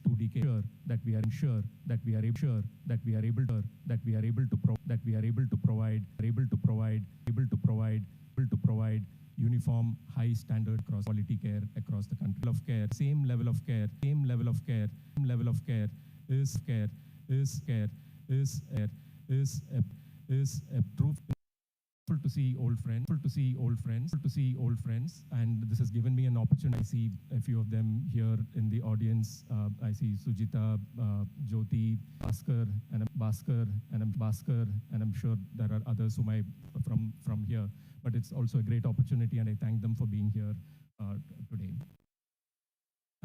2 decades. That we are able to provide uniform high standard cross quality care across the country. Same level of care is a proof. To see old friends, and this has given me an opportunity. I see a few of them here in the audience. I see Sujita, Jyoti, Bhaskar, and I'm sure there are others whom I from here. But it's also a great opportunity, and I thank them for being here today.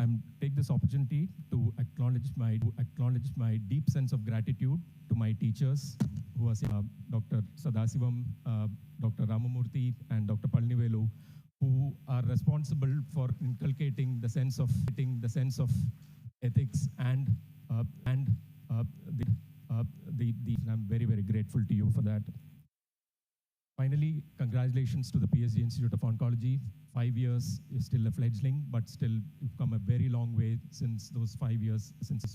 I take this opportunity to acknowledge my deep sense of gratitude to my teachers, who are Dr. Sadasivam, Dr. Ramamurthy, and Dr. Palnivelu, who are responsible for inculcating the sense of ethics and I'm very, very grateful to you for that. Finally, congratulations to the PSG Institute of Oncology. 5 years is still a fledgling, but still you've come a very long way since those 5 years, since it's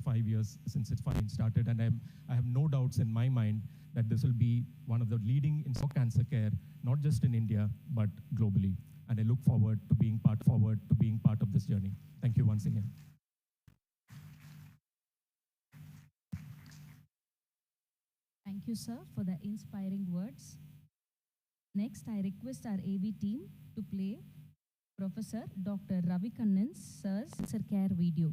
finally started. And I have no doubts in my mind that this will be one of the leading in cancer care, not just in India, but globally. And I look forward to being part of this journey. Thank you once again. Thank you, sir, for the inspiring words. Next, I request our AV team to play Professor Dr. Ravi Kannan's Sir's Cancer Care video.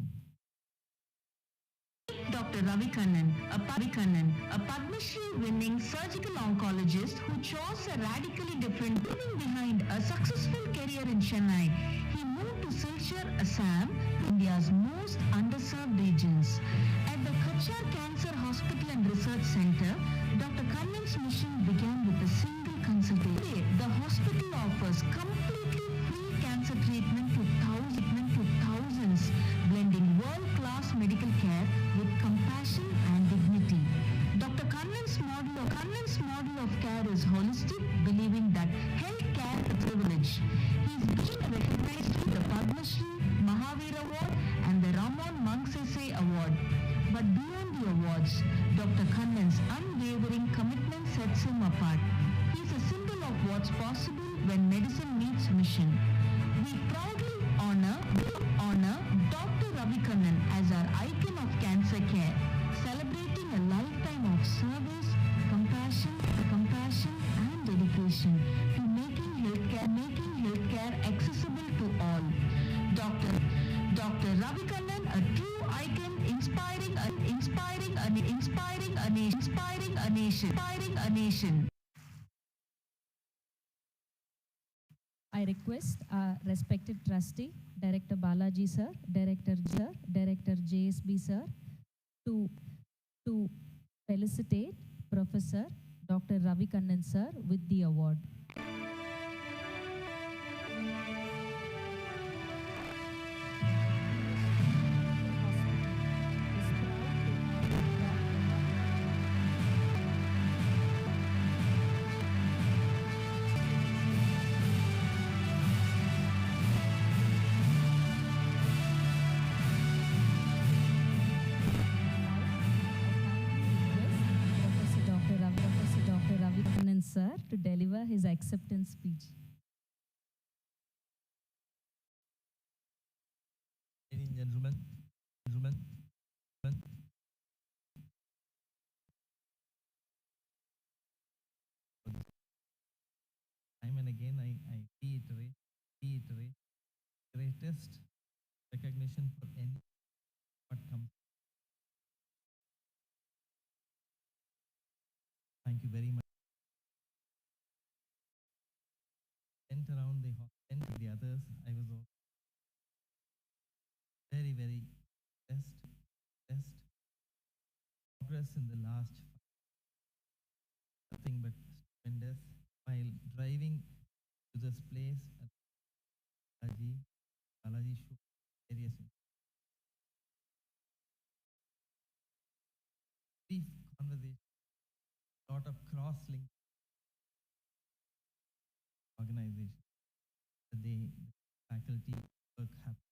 Dr. Ravi Kannan, a Padma Shri winning surgical oncologist who chose a radically different leaving behind a successful career in Chennai. He moved to Silchar, Assam, India's most underserved regions. At the Kachar Cancer Hospital and Research Center, Dr. Kannan's mission began with a single consultation. Today, the hospital offers completely free cancer treatment to thousands, blending world-class medical care with compassion and dignity. Dr. Kannan's model of care is holistic, believing that health care is a privilege. He is being recognized with the Padma Shri, Mahavir Award and the Ramon Magsaysay Award. But beyond the awards, Dr. Kannan's unwavering commitment sets him apart. He is a symbol of what's possible when medicine meets mission. We proudly honor Dr. Ravi Kannan as our icon of cancer care, celebrating a lifetime of service, compassion and dedication to making healthcare accessible to all. Dr. Ravi Kannan, a true icon, inspiring a nation. I request our respected trustee, Director Balaji sir, Director JSB sir, to felicitate Professor Dr. Ravi Kannan sir with the award. Sir, to deliver his acceptance speech. Ladies and gentlemen, time and again I reiterate, greatest recognition for any what comes. Thank you very much. Went around the hospital with the others. I was also very blessed. Progress in the last nothing but stupendous. While driving to this place at Balaji showed various brief conversation, lot of cross-link organization. The faculty work happens.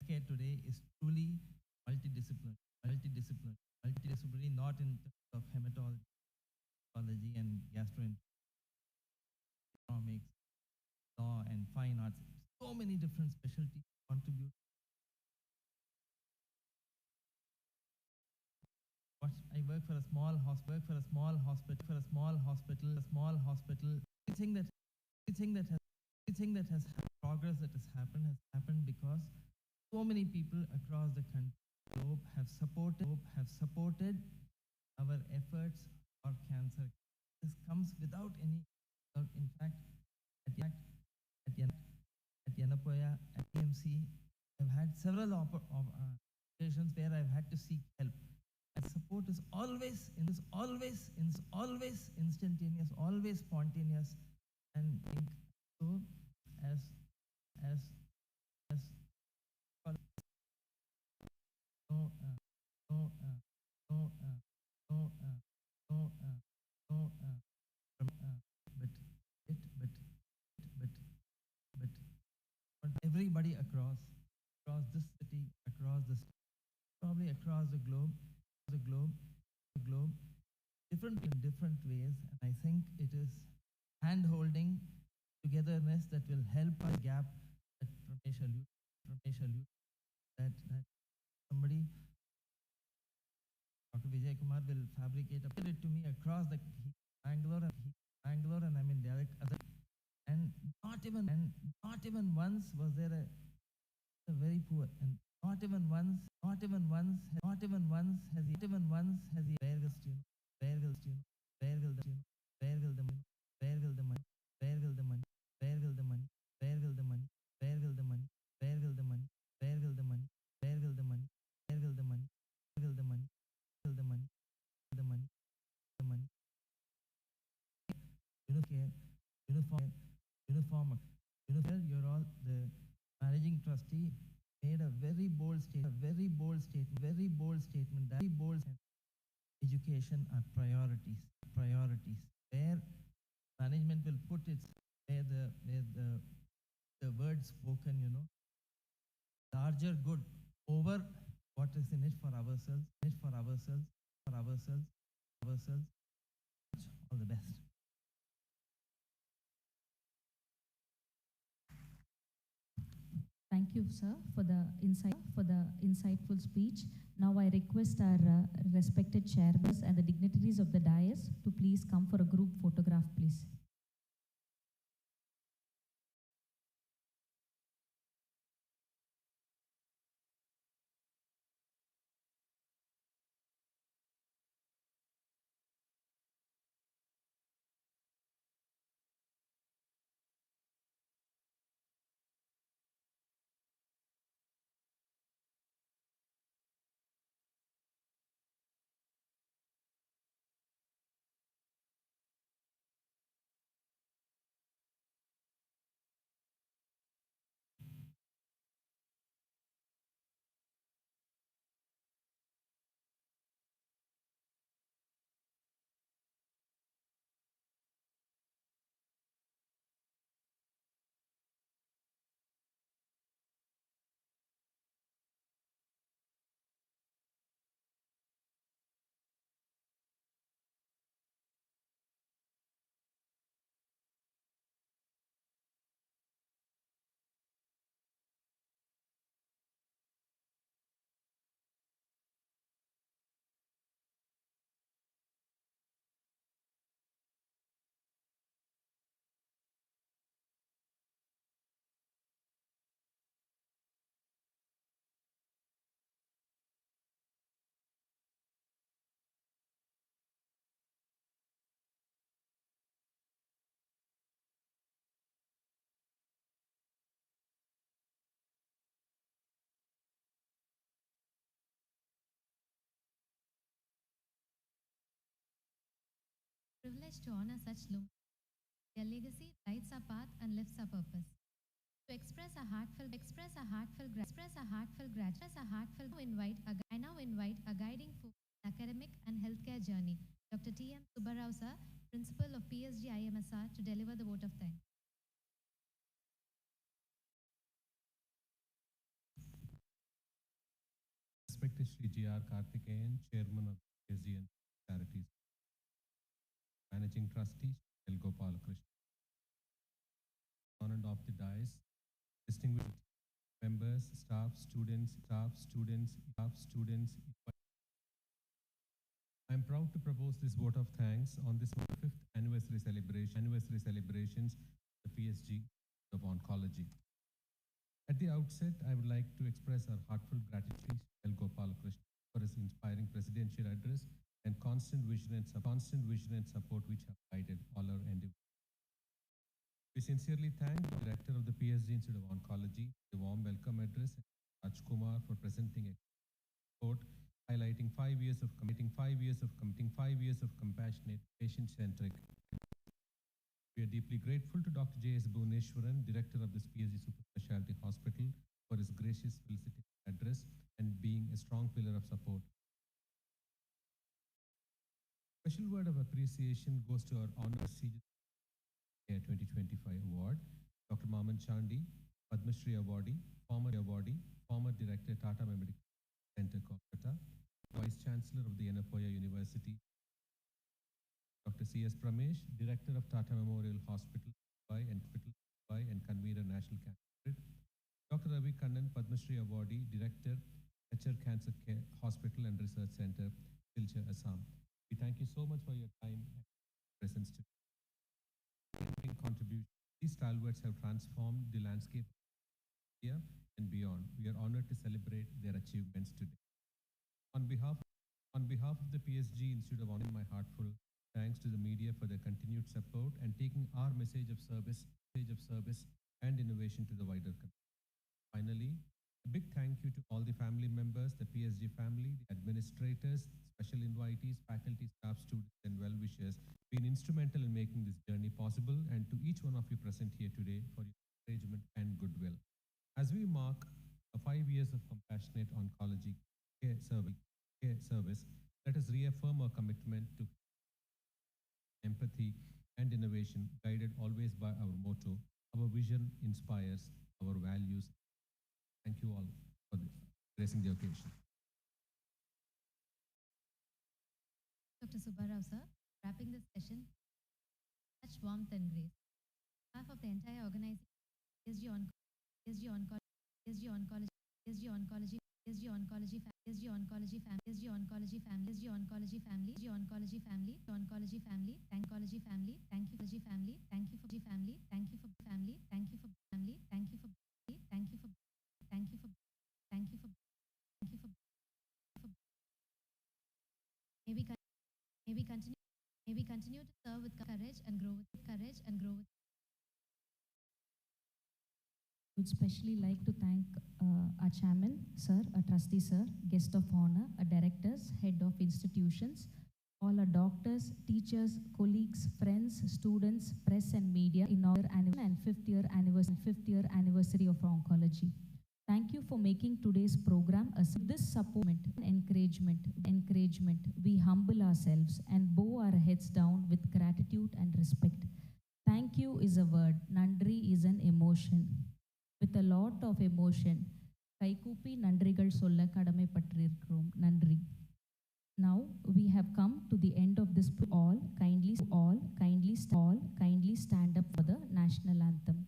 Care today is truly multidisciplinary, not in terms of hematology, pathology and gastroenterology, economics, law and fine arts. So many different specialties contribute. I work for a small hospital. Everything that has progress that has happened because so many people across the country globe have supported our efforts for cancer. This comes without any. In fact, at Yanapoya, at IMC, I've had several occasions where I've had to seek help. And support is always instantaneous, always spontaneous, and so as everybody across this city, across this, probably across the globe, the globe, the globe, different in different ways. And I think it is hand holding, togetherness that will help the gap that Pramesh alluded, that somebody, Dr. Vijayakumar, will fabricate it to me across the Bangalore and I'm in direct other, and not even once was there a very poor, and not even once has he where will you know where will you know where will the you know where will the money where will the money where will the money where will the money where will the money where will the money where will the money where will the money where will the money where will the money where will the money will the money the money the money uniform uniform uniform. You're all the managing trustee made a very bold statement that education are priorities where management will put its where the words spoken, you know, larger good over what is in it for ourselves, all the best. Thank you, sir, for the insightful speech. Now I request our respected chairmen and the dignitaries of the dais to please come for a group photograph, please. Privileged to honor such luminaries. Their legacy lights our path and lifts our purpose. To express a heartfelt I now invite a guiding force in academic and healthcare journey, Dr. T.M. Subbarao sir, Principal of PSG IMSR, to deliver the vote of thanks. Respected Shri G.R. Karthikeyan, Chairman of PSG and Charities, Managing Trustee, L. Gopalakrishnan, on and off the dais, distinguished members, staff, students. I am proud to propose this vote of thanks on this 5th anniversary celebrations of the PSG of Oncology. At the outset, I would like to express our heartfelt gratitude to L. Gopalakrishnan for his inspiring presidential address and constant vision and support which have guided all our endeavors. We sincerely thank the Director of the PSG Institute of Oncology, the warm welcome address, and Vijayakumar for presenting a report highlighting 5 years of compassionate, patient-centric. We are deeply grateful to Dr. J.S. Bhuvaneshwaran, Director of this PSG Super Specialty Hospital, for his gracious felicitation address and being a strong pillar of support. Special word of appreciation goes to our honor prestigious 2025 award, Dr. Mammen Chandy, Padma Shri awardee, former director Tata Medical Center, Kolkata, Vice Chancellor of the Yenapoya University, Dr. C.S. Pramesh, Director of Tata Memorial Hospital, Mumbai and convener National Cancer Grid, Dr. Ravi Kannan, Padma Shri awardee, Director, HR Cancer Care Hospital and Research Center, Silchar, Assam. We thank you so much for your time and presence today. Contribution. These stalwarts have transformed the landscape of India and beyond. We are honored to celebrate their achievements today. On behalf of the PSG Institute of Oncology, my heartfelt thanks to the media for their continued support and taking our message of service and innovation to the wider community. Finally, a big thank you to all the family members, the PSG family, the administrators, special invitees, faculty, staff, students, and well-wishers, been instrumental in making this journey possible, and to each one of you present here today for your encouragement and goodwill. As we mark 5 years of compassionate oncology care service, let us reaffirm our commitment to empathy and innovation, guided always by our motto, our vision inspires, our values. Thank you all for gracing the occasion. Dr. Subbarao sir, wrapping this session, such warmth and grace. On behalf of the entire organizing, PSG Oncology, PSG Oncology, PSG Oncology, PSG Oncology, PSG Oncology family, PSG Oncology family, PSG Oncology family, PSG Oncology family, Oncology family, Oncology family, thank you for G family, thank you for G family, thank you for family, thank you for family, thank you for thank you for thank you for thank you for thank you for may we continue to serve with courage and grow with courage and grow with. Would especially like to thank our chairman, sir, a trustee, sir, guest of honor, our directors, head of institutions, all our doctors, teachers, colleagues, friends, students, press and media in our and 5th year anniversary of oncology. Thank you for making today's program this support and encouragement. We humble ourselves and bow our heads down with gratitude and respect. Thank you is a word, Nandri is an emotion. With a lot of emotion, Kaikupi Nandrigal Solla Kadame Patrirkrom, Nandri. Now we have come to the end of this. All kindly stand up for the national anthem.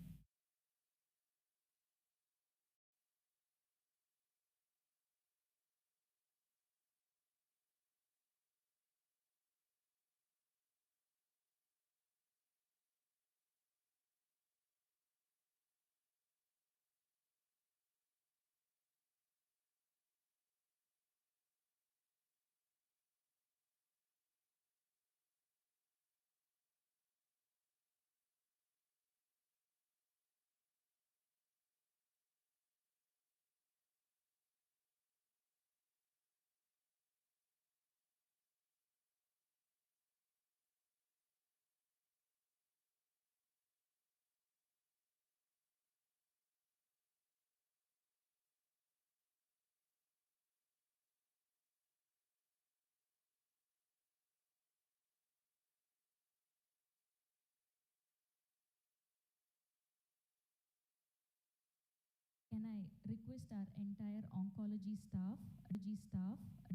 Can I request our entire oncology staff,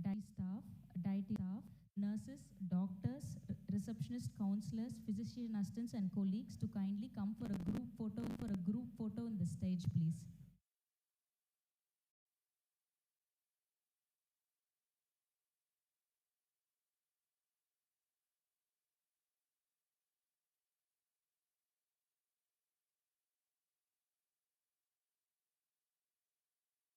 dietary staff, nurses, doctors, receptionists, counselors, physician assistants and colleagues to kindly come for a group photo on the stage, please.